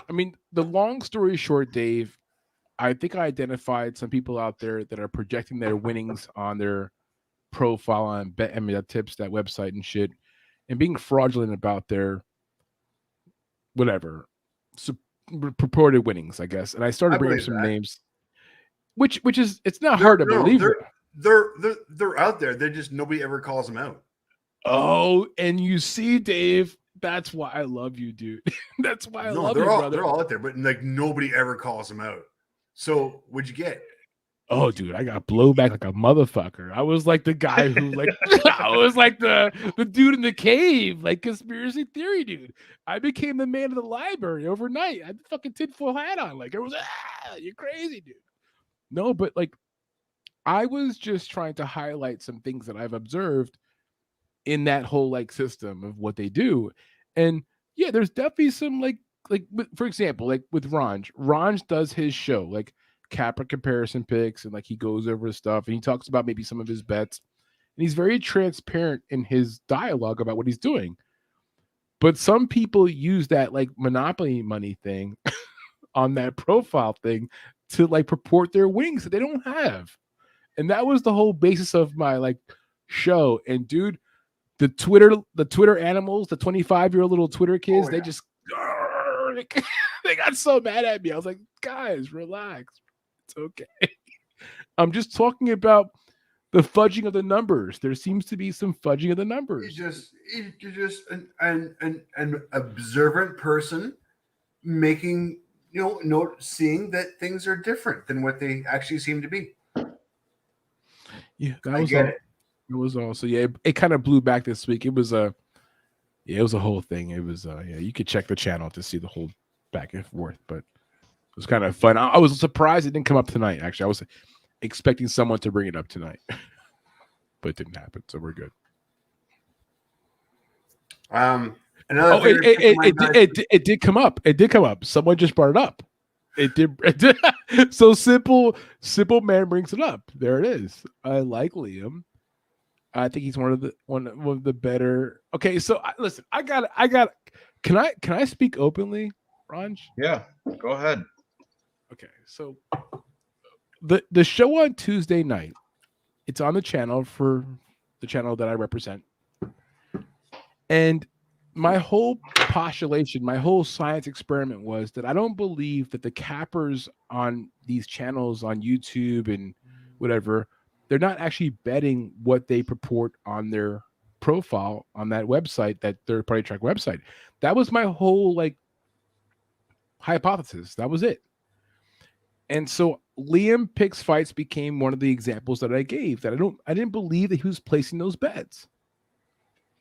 I mean, the long story short, Dave, I think I identified some people out there that are projecting their winnings on their profile on that tips, that website and shit, and being fraudulent about their whatever purported winnings, I guess. And I started bringing some names, which is it's not hard to believe. They're out there. They're just nobody ever calls them out. Oh, and you see, Dave, that's why I love you, dude. That's why I love you, brother. They're all out there, but like nobody ever calls them out. So what'd you get? Oh, dude, I got blowback like a motherfucker. I was like the guy who like I was like the dude in the cave, like conspiracy theory dude. I became the man of the library overnight. I had the fucking tinfoil hat on. Like it was you're crazy, dude. No, but like I was just trying to highlight some things that I've observed in that whole like system of what they do. And yeah, there's definitely some like for example, like with Ranj does his show, like Capra comparison picks, and like he goes over his stuff and he talks about maybe some of his bets, and he's very transparent in his dialogue about what he's doing. But some people use that like monopoly money thing on that profile thing to like purport their wings that they don't have. And that was the whole basis of my like show. And dude, the Twitter animals, the 25-year-old little Twitter kids, they just they got so mad at me. I was like, guys, relax. It's okay. I'm just talking about the fudging of the numbers. There seems to be some fudging of the numbers. You're just an observant person making, seeing that things are different than what they actually seem to be. Yeah, that was all. It was also it kind of blew back this week. It was it was a whole thing. It was you could check the channel to see the whole back and forth, but it was kind of fun. I was surprised it didn't come up tonight. Actually, I was expecting someone to bring it up tonight, but it didn't happen. So we're good. It did come up. It did come up. Someone just brought it up. It did. So simple man brings it up. There it is. I like Liam. I think he's one of the better. Okay, so listen. I got. Can I speak openly, Ranj? Yeah, go ahead. Okay, so the show on Tuesday night, it's on the channel for the channel that I represent, and my whole postulation, my whole science experiment was that I don't believe that the cappers on these channels on YouTube and whatever, they're not actually betting what they purport on their profile on that website, that third-party track website. That was my whole like hypothesis. That was it. And so Liam Picks Fights became one of the examples that I gave, that I didn't believe that he was placing those bets.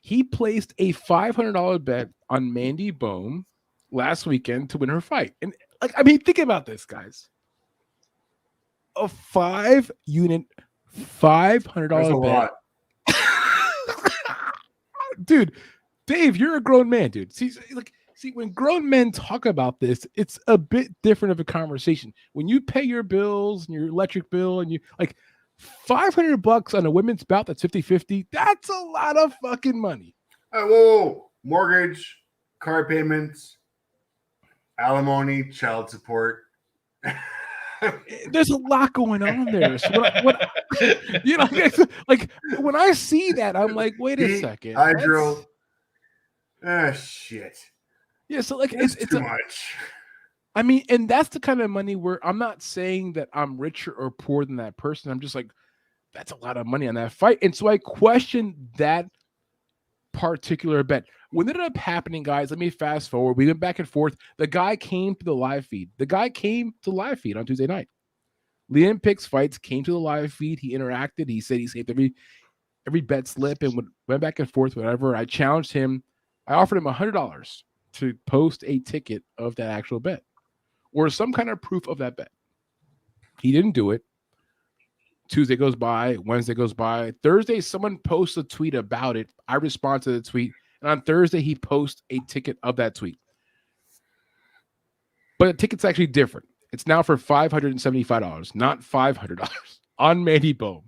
He placed a $500 bet on Mandy Bohm last weekend to win her fight. And like, I mean, think about this, guys. A 5-unit $500 bet. Dude, Dave, you're a grown man, dude. See, when grown men talk about this, it's a bit different of a conversation. When you pay your bills and your electric bill and you like $500 on a women's bout that's 50-50, that's a lot of fucking money. Whoa. Mortgage, car payments, alimony, child support. There's a lot going on there. So like when I see that, I'm like, wait a second. Hydro. Shit. Yeah, so like it's too much. I mean, and that's the kind of money where I'm not saying that I'm richer or poorer than that person. I'm just like, that's a lot of money on that fight. And so I question that particular bet. What ended up happening, guys, let me fast forward. We went back and forth. The guy came to the live feed. On Tuesday night. Liam Picks Fights came to the live feed. He interacted. He said he saved every bet slip and went back and forth, whatever. I challenged him. I offered him $100 to post a ticket of that actual bet or some kind of proof of that bet. He didn't do it. Tuesday goes by, Wednesday goes by. Thursday, someone posts a tweet about it. I respond to the tweet. And on Thursday, he posts a ticket of that tweet. But the ticket's actually different. It's now for $575, not $500 on Manny Bohm.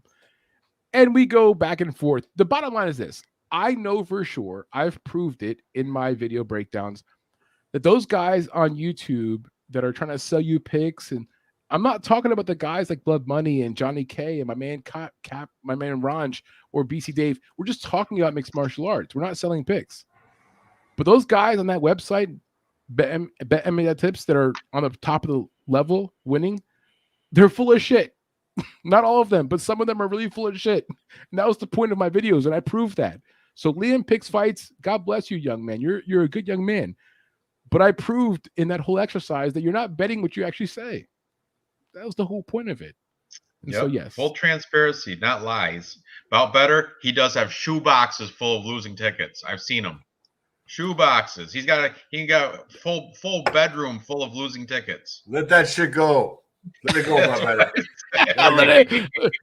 And we go back and forth. The bottom line is this. I know for sure, I've proved it in my video breakdowns, that those guys on YouTube that are trying to sell you picks, and I'm not talking about the guys like Blood Money and Johnny K and my man Cap, my man Ranj or BC Dave. We're just talking about mixed martial arts. We're not selling picks. But those guys on that website, Bet tips that are on the top of the level winning, they're full of shit. Not all of them, but some of them are really full of shit. And that was the point of my videos, and I proved that. So Liam Picks Fights, God bless you, young man. You're a good young man. But I proved in that whole exercise that you're not betting what you actually say. That was the whole point of it. And so yes, full transparency, not lies. About better, he does have shoe boxes full of losing tickets. I've seen them. Shoe boxes. He got full bedroom full of losing tickets. Let that shit go. Let it go, my better.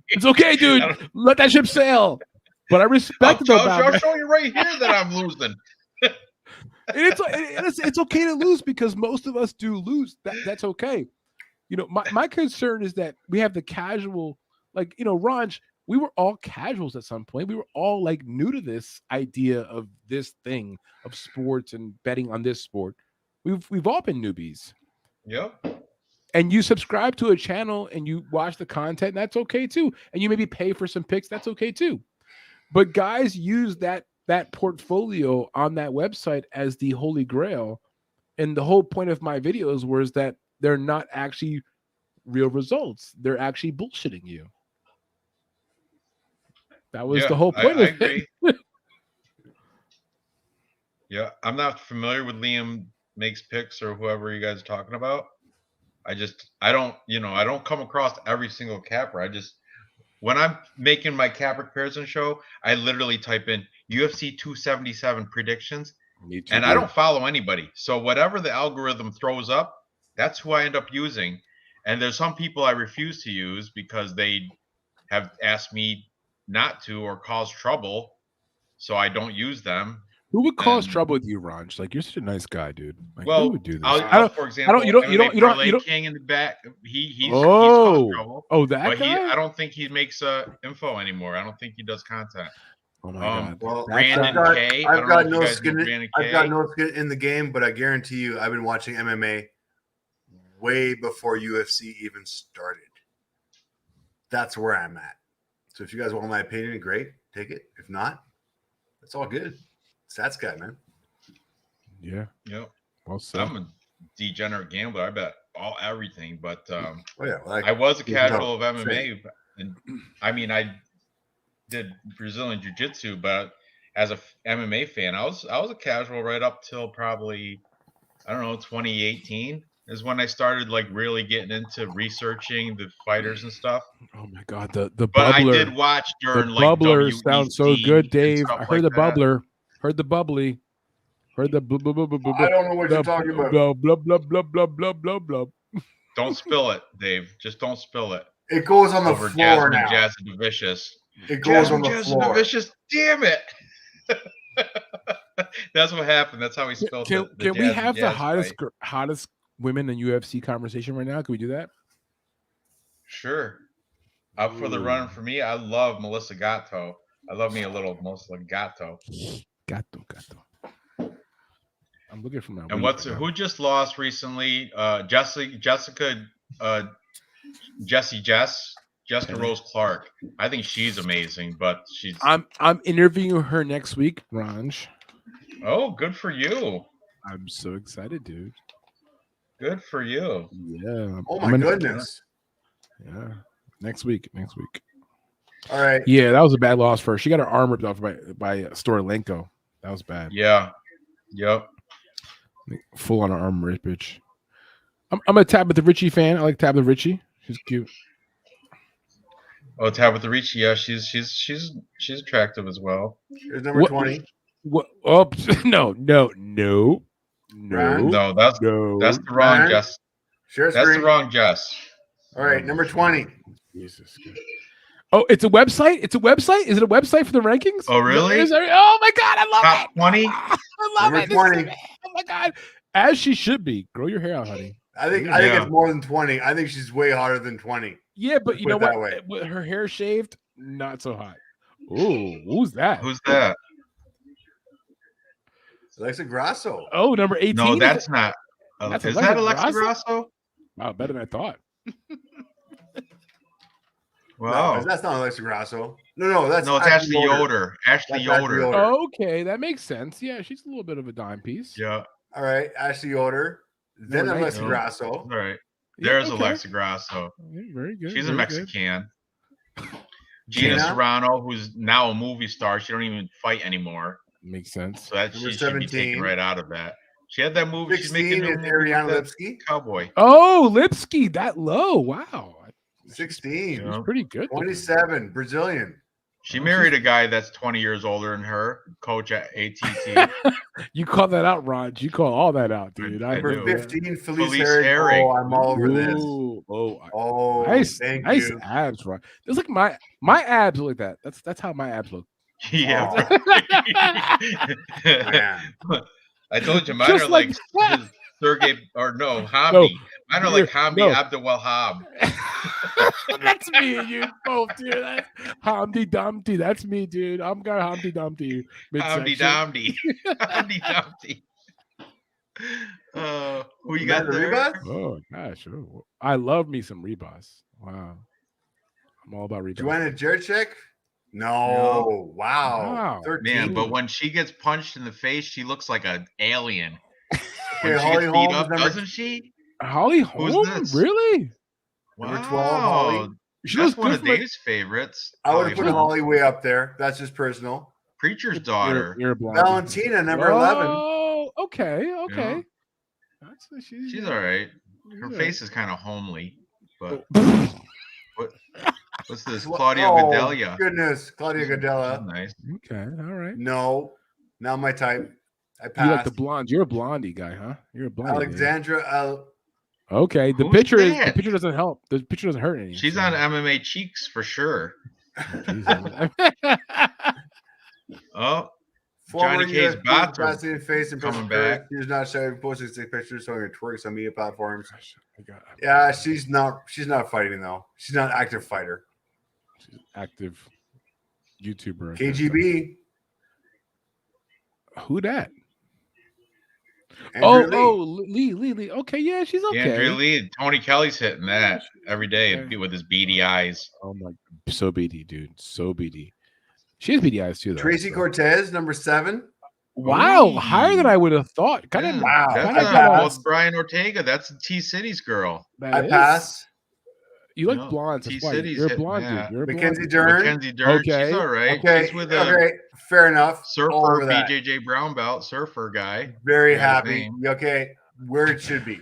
It's okay, dude. Let that ship sail. But I respect it. I'll show you right here that I'm losing. It's okay to lose because most of us do lose. That's okay. You know, my concern is that we have the casual, like, you know, Ranj, we were all casuals at some point. We were all like new to this idea of this thing of sports and betting on this sport. We've all been newbies. Yep. And you subscribe to a channel and you watch the content, that's okay too. And you maybe pay for some picks, that's okay too. But guys use that portfolio on that website as the holy grail. And the whole point of my videos was that they're not actually real results. They're actually bullshitting you. That was the whole point of it. Yeah, I'm not familiar with Liam Makes Picks or whoever you guys are talking about. I don't come across every single capper. When I'm making my capper comparison show, I literally type in UFC 277 predictions, and I don't follow anybody. So whatever the algorithm throws up, that's who I end up using. And there's some people I refuse to use because they have asked me not to or cause trouble, so I don't use them. Who would cause trouble with you, Ranj? Like, you're such a nice guy, dude. Like, well, who would do this? For example, you don't King in the back. He's caused trouble. Oh, that guy. I don't think he makes info anymore. I don't think he does content. Oh my god. Well, Brandon K. I've got no skin in the game, but I guarantee you, I've been watching MMA way before UFC even started. That's where I'm at. So if you guys want my opinion, great, take it. If not, it's all good. Stats guy, man. Yeah. Yep. Well said. I'm a degenerate gambler. I bet everything, but like, I was a casual of MMA, and I mean, I did Brazilian jiu-jitsu, but as a MMA fan, I was a casual right up till probably 2018 is when I started like really getting into researching the fighters and stuff. Oh my god, the bubbler. But I did watch during the like bubbler WEC sounds so good, Dave. I heard like the bubbler. Heard the bubbly. Heard the blah, blah, blah, blah, blah, I don't know what you're talking about. Blah, blah, blah, blah, blah, blah, blah, blah. Don't spill it, Dave. Just don't spill it. It goes on the floor Jasmine, now. Jasmine Devicious. It goes on the floor. Devicious. Damn it. That's what happened. That's how we spelled it. Can we have the hottest women in UFC conversation right now? Can we do that? Sure. Up for the run for me. I love Melissa Gatto. I love me a little Melissa Gatto. Gato. I'm looking for my. And who just lost recently? Jessica Rose Clark. I think she's amazing, but she's. I'm interviewing her next week, Ranj. Oh, good for you! I'm so excited, dude. Good for you. Yeah. Oh my goodness. Yeah. Next week. All right. Yeah, that was a bad loss for her. She got her arm ripped off by Storolenko. That was bad. Yeah. Yep. Full on arm rip, bitch. I'm a Tabitha Richie fan. I like Tabitha Richie. She's cute. Oh, Tabitha Ricci. Yeah, she's attractive as well. Here's number 20. What? Oh, no. Ranj? No, that's the wrong Ranj? Jess. Share That's the screen. wrong Jess. All right, number 20. Jesus. Oh, it's a website. It's a website. Is it a website for the rankings? Oh, really? Oh my god, I love Top it. 20? I love Number it. 20. Oh my god, as she should be. Grow your hair out, honey. I think it's more than 20. I think she's way hotter than 20. Yeah, but you know Put it what? that way. With her hair shaved, not so hot. Ooh, who's that? Who's that? Alexa Grasso. Oh, number 18. No, that's not. That's Is Alexa that Alexa Grasso? Grasso? Wow, better than I thought. Wow. No, that's not Alexa Grasso. No, that's it's Ashley Yoder. Ashley That's Ashley Yoder. Yoder. Okay, that makes sense. Yeah, she's a little bit of a dime piece. Yeah. All right, Ashley Yoder. Then Number Alexa 19. Grasso. All right. Yeah, There's okay. Alexa Grasso. Yeah, very good. She's a very Mexican. Gina Gina? Serrano, who's now a movie star. She don't even fight anymore. good. Makes sense. So that Number she should be 17. taken right out of that. She had that movie. She's 16 making a is movie Ariana with that Lipsky. Cowboy. Oh, Lipsky, that low. Wow. 16. Yeah. She's pretty good. 27, Brazilian. She married a guy that's 20 years older than her, coach at ATT. You call that out, Ranj. You call all that out, dude. I Number do. 15, Felice Felice Herrig. Herrig. Oh, I'm all over this. Oh, Nice, thank nice you. Abs, right? It's like my abs look like that. That's how my abs look. Yeah. Man. I told you, mine Just are like, like Sergey, or no, Hamdi. No, Mine are like Hamdi no. Abdul-Wahab. That's me and you both, dude. That's Humpty Dumpty. That's me, dude. I'm got Humpty Dumpty. Hamdi midsection. Damdi. Hamdi Dumpty. Who you got Amanda there? Ribas? Oh gosh, oh, I love me some Rebus. Wow, I'm all about Rebus. Joanna Jurczyk? No. Wow. 13. Man, but when she gets punched in the face, she looks like an alien. Okay, When she Holly gets beat Holmes up, is doesn't she? Holly Who's Holm, this? really? Number Wow. 12, Holly. She That's looks one good of for, like- Dave's favorites. I would have put Holly Holly way up there. That's just personal. Preacher's daughter. You're a blonde. Valentina, number 11. Oh, okay. Yeah. She's all right. Her all face is kind of homely, but right. what's this? Claudia Oh, Gadelia. Goodness. Claudia She's Gadella. nice. Okay, all right. No. Not my type. I You like passed. the blonde? You're a blondie guy, huh? You're a blondie. man. Alexandra. Okay, the Who's picture is the that? picture doesn't help. The picture doesn't hurt any. She's so- on MMA Cheeks for sure. Jesus. Oh, Former Johnny K's UFC bathroom Brazilian face and coming back. back. She is not showing posting sick pictures showing her twerks on media platforms. I got- Yeah, she's not fighting though. She's not an active fighter. she's an active YouTuber. KGB. Who that? Andrew Lee. Lee. Okay, yeah, she's okay. Andrea Lee. Tony Kelly's hitting that every day Okay. with his beady eyes. Oh my, so beady, dude, so beady. She has beady eyes too, though. Tracy so. Cortez, number 7. Wow, Ooh. higher than I would have thought. Kind of. Yeah, Wow. That's I well, passed. it's Brian Ortega. That's T City's girl. I pass. You like No, blondes? That's why. T-City's You're a hitting blonde, that. dude. You're a Mackenzie blonde. Dern. Mackenzie Dern. Okay. She's all right. Okay. She's with a Okay. Fair enough. All surfer, over that. BJJ brown belt surfer guy. Very Yeah, happy. name. Okay. Where it should be.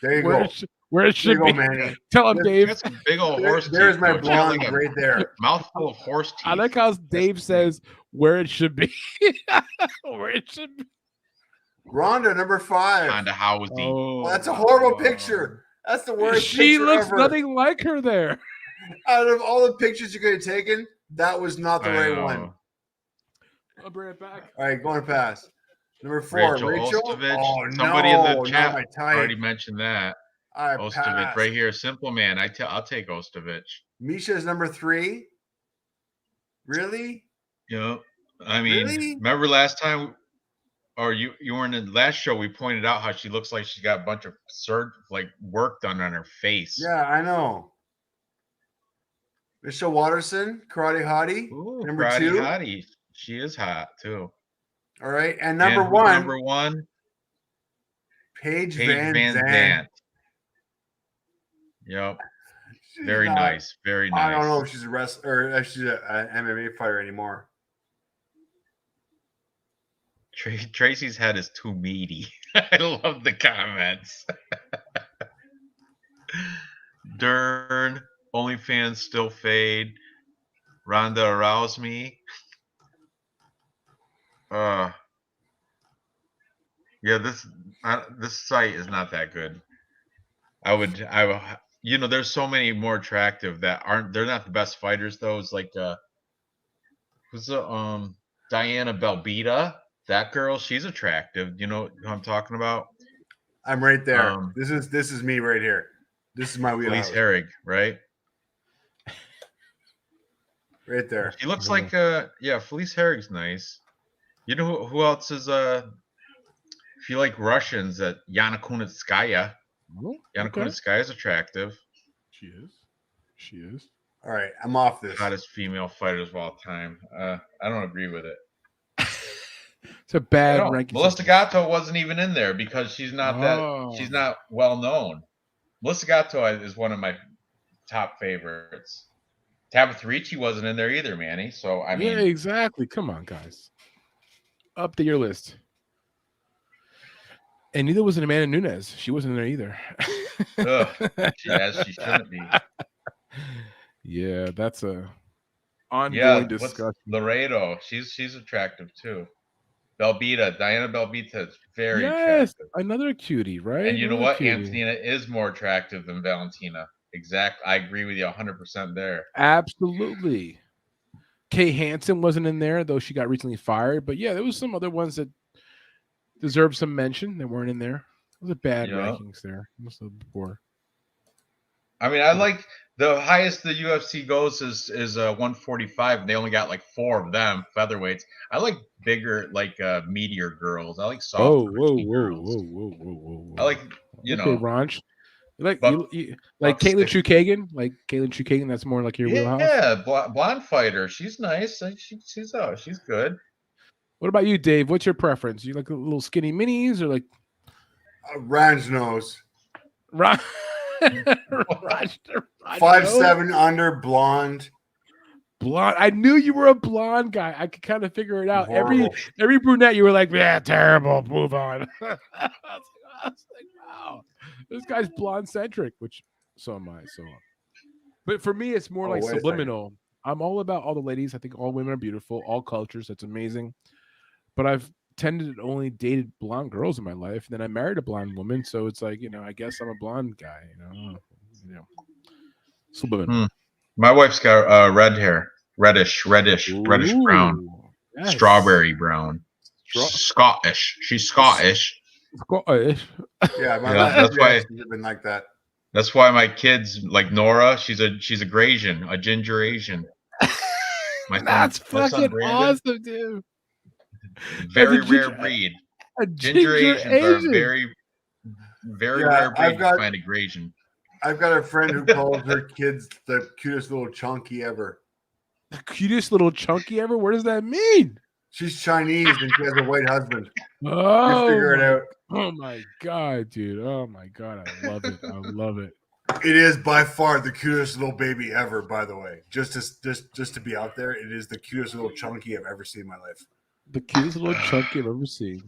There you Where go. it, where it There should you go, be. Manny. Tell him, Dave. That's a big old horse There's teeth, my though. She got blonde like a right there. mouthful of horse teeth. I like how Dave says where it should be. Where it should be. Rhonda, number 5. Honda Housey. Oh, Well, that's a horrible picture. That's the worst she picture looks ever. nothing like her there. Out of all the pictures you could have taken, that was not the I right know. one. I'll bring it back. All right, going past. Number 4, Rachel. Ostovich. Oh, Somebody no, in the chat not my already type. mentioned that. I Ostovich passed. right here. Simple man. I'll take Ostovich. Misha's number 3. Really? You know, I mean, Really? remember last time, or you were in the last show, we pointed out how she looks like she got a bunch of work done on her face. Yeah, I know. Michelle Watterson, Karate Hottie. Ooh, Number Karate 2. Hottie. She is hot too. All right, and And number who's 1, Number 1, Paige Paige Van Van Zandt. Zandt. Yep. She's Very not- nice. Very nice. I don't know if she's a wrestler or if she's an MMA fighter anymore. Tracy's head is too meaty. I love the comments. Dern, OnlyFans still fade. Rhonda arouse me. Yeah, this site is not that good. I would, there's so many more attractive that aren't. They're not the best fighters though. It's like who's the Diana Belbita? That girl, she's attractive. You know who I'm talking about? I'm right there. This is me right here. This is my wheelhouse. Felice Herrig, right? Right there. She looks like Felice Herrig's nice. You know who else is if you like Russians, Yana Kunitskaya. Yana Kunitskaya is attractive. She is. All right, I'm off this. Hottest female fighters of all time. I don't agree with it. It's a bad ranking. Melissa Gatto wasn't even in there because she's not she's not well known. Melissa Gatto is one of my top favorites. Tabitha Ricci wasn't in there either, Manny. So I mean, yeah, exactly. Come on, guys, up to your list. And neither was Amanda Nunes. She wasn't in there either. She shouldn't be. Yeah, that's a ongoing discussion. Laredo, she's attractive too. Belbita, Diana Belbita is very attractive. Another cutie, right? And you know what? Antonina is more attractive than Valentina. Exactly. I agree with you 100% there. Absolutely. Kay Hansen wasn't in there, though she got recently fired. But yeah, there was some other ones that deserve some mention that weren't in there. Those are bad rankings there. Before. I mean, I like the highest the UFC goes is 145, and they only got like 4 of them featherweights. I like bigger, like meteor girls. I like soft girls. Whoa. I like Ranj. Like Caitlin Chukagian, that's more like your wheelhouse. Yeah, blonde fighter. She's nice. She's good. What about you, Dave? What's your preference? You like little skinny minis or like Ranj nose? 5'7" under, blonde. Blonde. I knew you were a blonde guy. I could kind of figure it out. Horrible. Every brunette, you were like, yeah, terrible. Move on. I was like, wow, this guy's blonde centric, which so am I. So, but for me, it's more like subliminal. I'm all about all the ladies. I think all women are beautiful, all cultures. That's amazing. But I've tended to only dated blonde girls in my life. And then I married a blonde woman. So it's like, I guess I'm a blonde guy, Subliminal. My wife's got red hair, reddish brown, yes. Strawberry brown, Scottish. She's Scottish. Yeah, that's why she's been like that. That's why my kids like Nora. She's a Grasian, a ginger Asian. That's fucking awesome, dude. Very rare breed. Ginger Asians are very rare breed to find a Grasian. I've got a friend who calls her kids the cutest little chunky ever. The cutest little chunky ever? What does that mean? She's Chinese and she has a white husband. Oh, figure it out. Oh my god, dude! Oh my god, I love it! I love it. It is by far the cutest little baby ever. By the way, just to be out there, it is the cutest little chunky I've ever seen in my life. The cutest little chunky I've ever seen.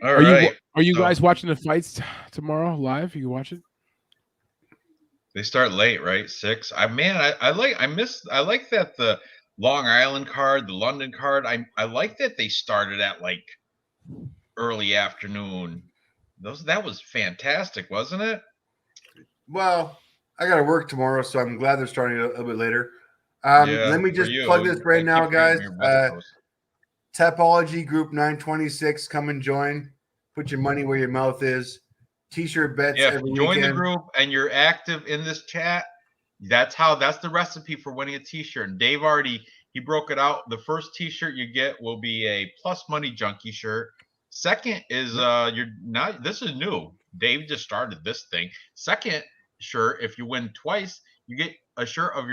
All right. Are you guys watching the fights tomorrow live? You watch it? They start late, right? 6. I like that the Long Island card, the London card. I like that they started at like early afternoon. That was fantastic, wasn't it? Well, I got to work tomorrow, so I'm glad they're starting a little bit later. Let me just plug this right now, guys. Tapology Group 926, come and join. Put your money where your mouth is. T-shirt bets every join weekend. The group and you're active in this chat. That's the recipe for winning a T-shirt. And Dave he broke it out. The first T-shirt you get will be a Plus Money Junkie shirt. Second is this is new. Dave just started this thing. Second shirt, if you win twice, you get a shirt of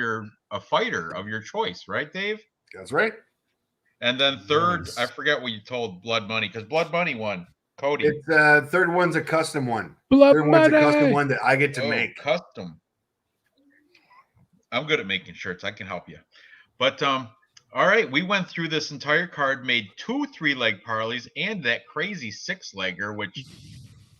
a fighter of your choice, right, Dave? That's right. And then third, nice. I forget what you told Blood Money because Blood Money won. Cody. It's third one's a custom one. Blood third Money. One's a custom one that I get to make. Custom. I'm good at making shirts. I can help you. But all All right, we went through this entire card, made 2 3-leg parlays and that crazy 6-legger, which,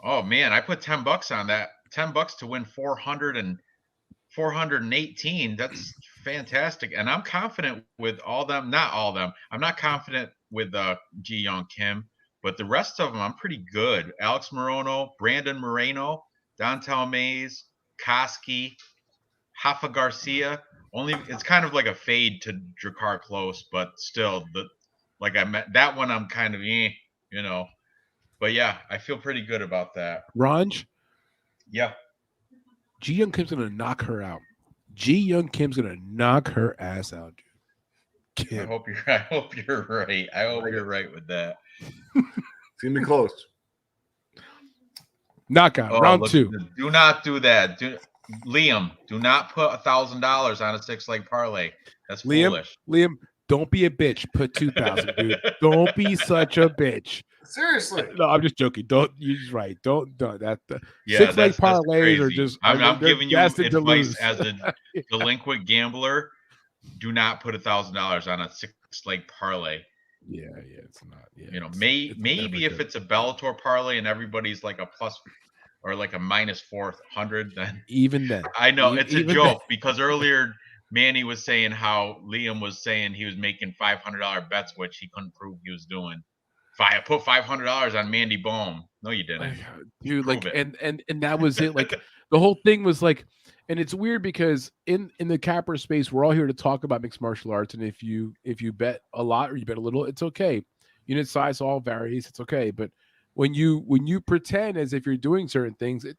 oh man, I put $10 on that. $10 to win 418. That's fantastic. And I'm confident with all them, not all them. I'm not confident with Ji Young Kim, but the rest of them I'm pretty good. Alex Morono, Brandon Moreno, Dontel Mays, Koski, Rafa Garcia. Only it's kind of like a fade to Drakkar Close, but still I met that one I'm kind of But yeah, I feel pretty good about that. Ranj? Yeah. Ji Young Kim's gonna knock her out. Ji Young Kim's gonna knock her ass out, dude. Kim. I hope you're right. I hope you're right with that. It's gonna be close. Knockout, round 2. Do not do that. Liam, do not put $1,000 on a 6-leg parlay. That's foolish. Liam, don't be a bitch. Put 2,000, dude. Don't be such a bitch. Seriously. No, I'm just joking. Don't. You're right. Don't that. Yeah, 6-leg parlays are just. I'm giving you advice as a delinquent gambler. Do not put $1,000 on a 6-leg parlay. Yeah, it's not. Yeah, maybe if it's a Bellator parlay and everybody's like a plus or like a minus 400, then even then. I know it's a joke because earlier Manny was saying how Liam was saying he was making $500 bets, which he couldn't prove he was doing. I put $500 on Mandy Bohm. No, you didn't, dude. Like, and that was it. Like, the whole thing was like, and it's weird because in the capper space, we're all here to talk about mixed martial arts, and if you bet a lot or you bet a little, it's okay. Unit size all varies. It's okay, but when you pretend as if you're doing certain things, it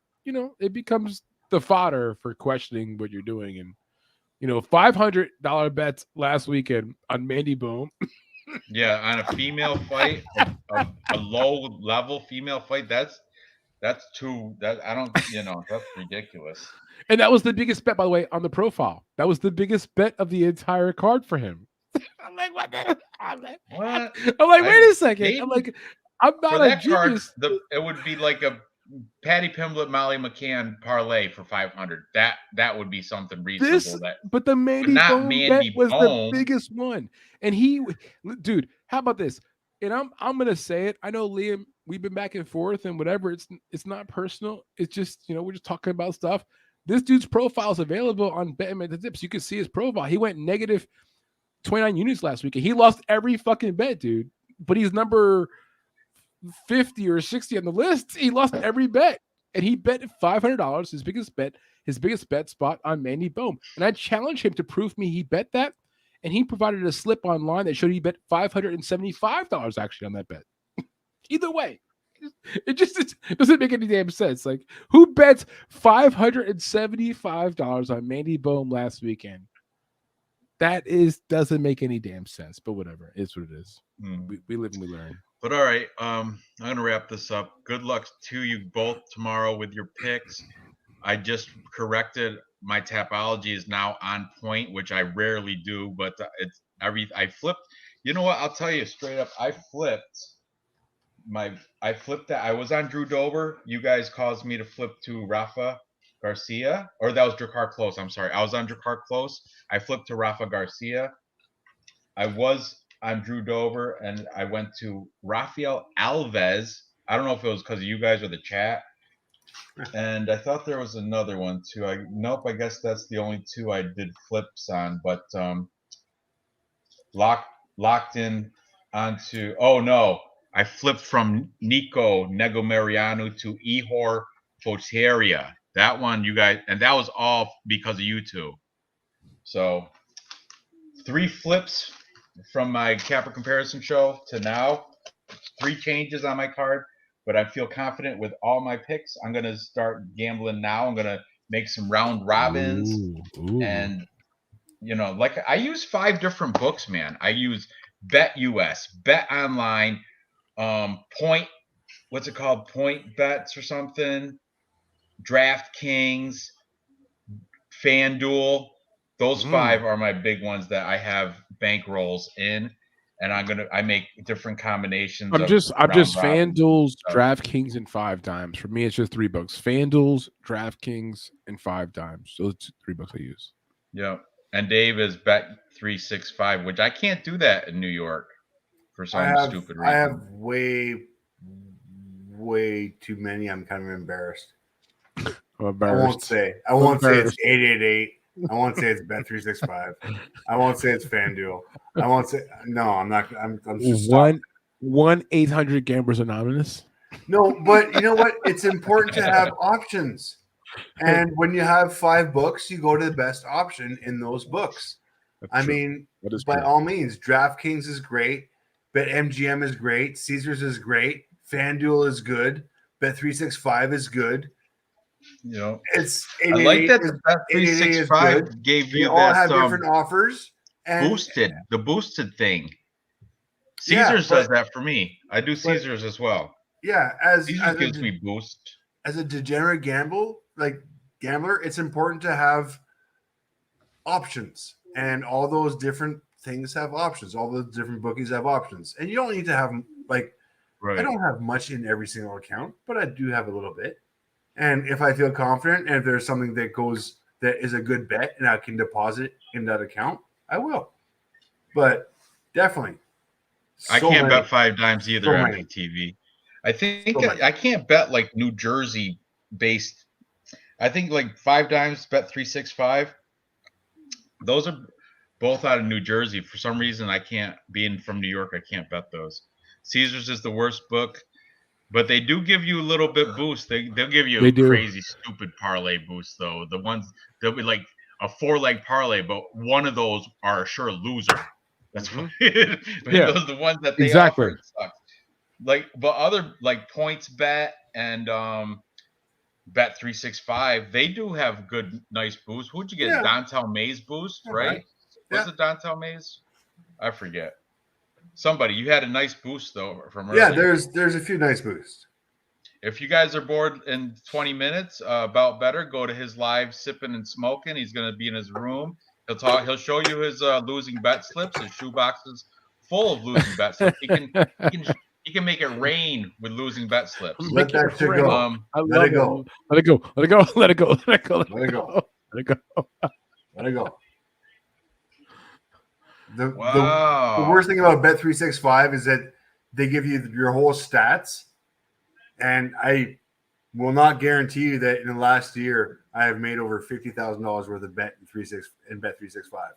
becomes the fodder for questioning what you're doing. And $500 bets last weekend on Mandy Bohm. Yeah, on a female fight, a low level female fight. That's too. That I don't. That's ridiculous. And that was the biggest bet, by the way, on the profile. That was the biggest bet of the entire card for him. I'm like, what? I'm like, wait a second. I'm like, I'm not a genius. Card, it would be like a Patty Pimblett, Molly McCann parlay for 500. That would be something reasonable. But the Mandy Bohm bet was the biggest one. And dude, how about this? And I'm gonna say it. I know Liam, we've been back and forth and whatever. It's not personal. It's just we're just talking about stuff. This dude's profile is available on Betting at the Tips. You can see his profile. He went negative 29 units last week, and he lost every fucking bet, dude. But he's number 50 or 60 on the list. He lost every bet, and he bet $500. His biggest bet spot on Mandy Bohm. And I challenged him to prove me he bet that, and he provided a slip online that showed he bet $575 actually on that bet. Either way, it doesn't make any damn sense. Like, who bets $575 on Mandy Bohm last weekend? That doesn't make any damn sense. But whatever, it's what it is. We live and we learn. But all right, I'm gonna wrap this up. Good luck to you both tomorrow with your picks. I just corrected my Tapology is now on point, which I rarely do, but I flipped. You know what? I'll tell you straight up. I flipped that. I was on Drew Dober. You guys caused me to flip to Rafa Garcia, or that was Drakkar Close. I'm sorry. I was on Drakkar Close. I flipped to Rafa Garcia. I was on Drew Dober, and I went to Rafael Alves. I don't know if it was because of you guys or the chat. And I thought there was another one too. Nope, I guess that's the only two I did flips on. But locked in onto. Oh no, I flipped from Nico Negomariano to Ihor Foteria. That one, you guys, and that was all because of you two. So 3 flips from my Capper comparison show to now. 3 changes on my card. But I feel confident with all my picks. I'm going to start gambling now. I'm going to make some round robins. Ooh. And, like I use 5 different books, man. I use Bet US, Bet Online, Point, what's it called? Point Bets or something. DraftKings, FanDuel. Those 5 are my big ones that I have bankrolls in. And I make different combinations. I'm just FanDuel's, DraftKings, and 5 dimes. For me, it's just 3 books: FanDuel's, DraftKings, and 5 dimes. So it's 3 books I use. Yeah, And Dave is Bet365, which I can't do that in New York for some stupid reason. I have way too many. I'm kind of embarrassed. I won't say it's 888. I won't say it's Bet365. I won't say it's FanDuel. I won't say I'm not. I'm just 1-800 Gamblers Anonymous. No, but you know what? It's important to have options. And when you have 5 books, you go to the best option in those books. I mean, by all means, DraftKings is great. BetMGM is great. Caesars is great. FanDuel is good. Bet365 is good. You know, it's I like that the Bet365 gave you all have different offers. And the boosted thing. Caesars does that for me. I do Caesars as well. Yeah, Caesars gives me boost. As a degenerate gambler, it's important to have options, and all those different things have options. All those different bookies have options, and you don't need to have them. I don't have much in every single account, but I do have a little bit. And if I feel confident, and if there's something that is a good bet, and I can deposit in that account, I will. But definitely, I can't bet 5 dimes either. MPTV. I think I can't bet like New Jersey based. I think like 5 dimes, Bet365. Those are both out of New Jersey. For some reason, I can't. Being from New York, I can't bet those. Caesars is the worst book, but they do give you a little bit boost. They'll give you a crazy, stupid parlay boost though. The ones they'll be like a 4-leg parlay, but one of those are a sure loser. That's what. Those are the ones that they offer. It sucks. But other Points Bet and Bet365, they do have good, nice boosts. Who'd you get? Yeah. Dontel Mays boost, right? Was it Dontel Mays? I forget. Somebody, you had a nice boost though from earlier. Yeah, there's a few nice boosts. If you guys are bored in 20 minutes about better, go to his live sipping and smoking. He's going to be in his room. He'll show you his losing bet slips. His shoebox is full of losing bet slips. He can make it rain with losing bet slips. Let that shit go. Let it go. Let it go. Let it go. Let it go. Let it go. Let it go. Let it go. Let it go. The worst thing about Bet365 is that they give you your whole stats, and I will not guarantee you that in the last year I have made over $50,000 worth of Bet365.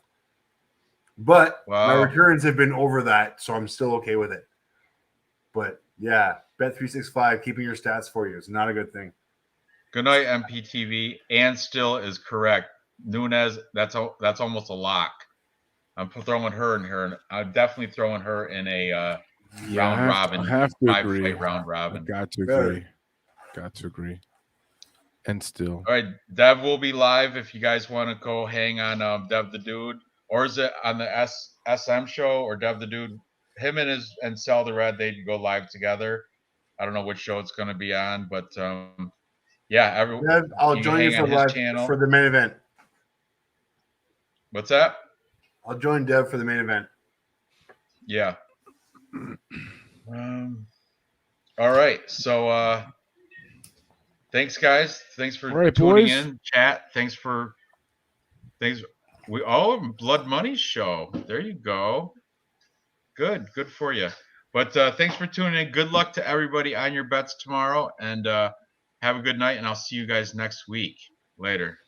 But my returns have been over that, so I'm still okay with it. But yeah, Bet365 keeping your stats for you is not a good thing. Good night, MPTV. And still is correct. Nunes, that's almost a lock. I'm throwing her in here. I'm definitely throwing her in a round robin. 5-fight round robin. Got to agree. Got to agree. And still. All right, Dev will be live if you guys want to go hang on Dev the Dude, or is it on the SM show or Dev the Dude? Him and Sell the Red, they go live together. I don't know which show it's going to be on, but yeah, Dev, I'll join you for live for the main event. What's that? I'll join Dev for the main event. Yeah. All right. So thanks, guys. Thanks for tuning in. Chat. Thanks. Blood Money show. There you go. Good for you. But thanks for tuning in. Good luck to everybody on your bets tomorrow, and have a good night. And I'll see you guys next week. Later.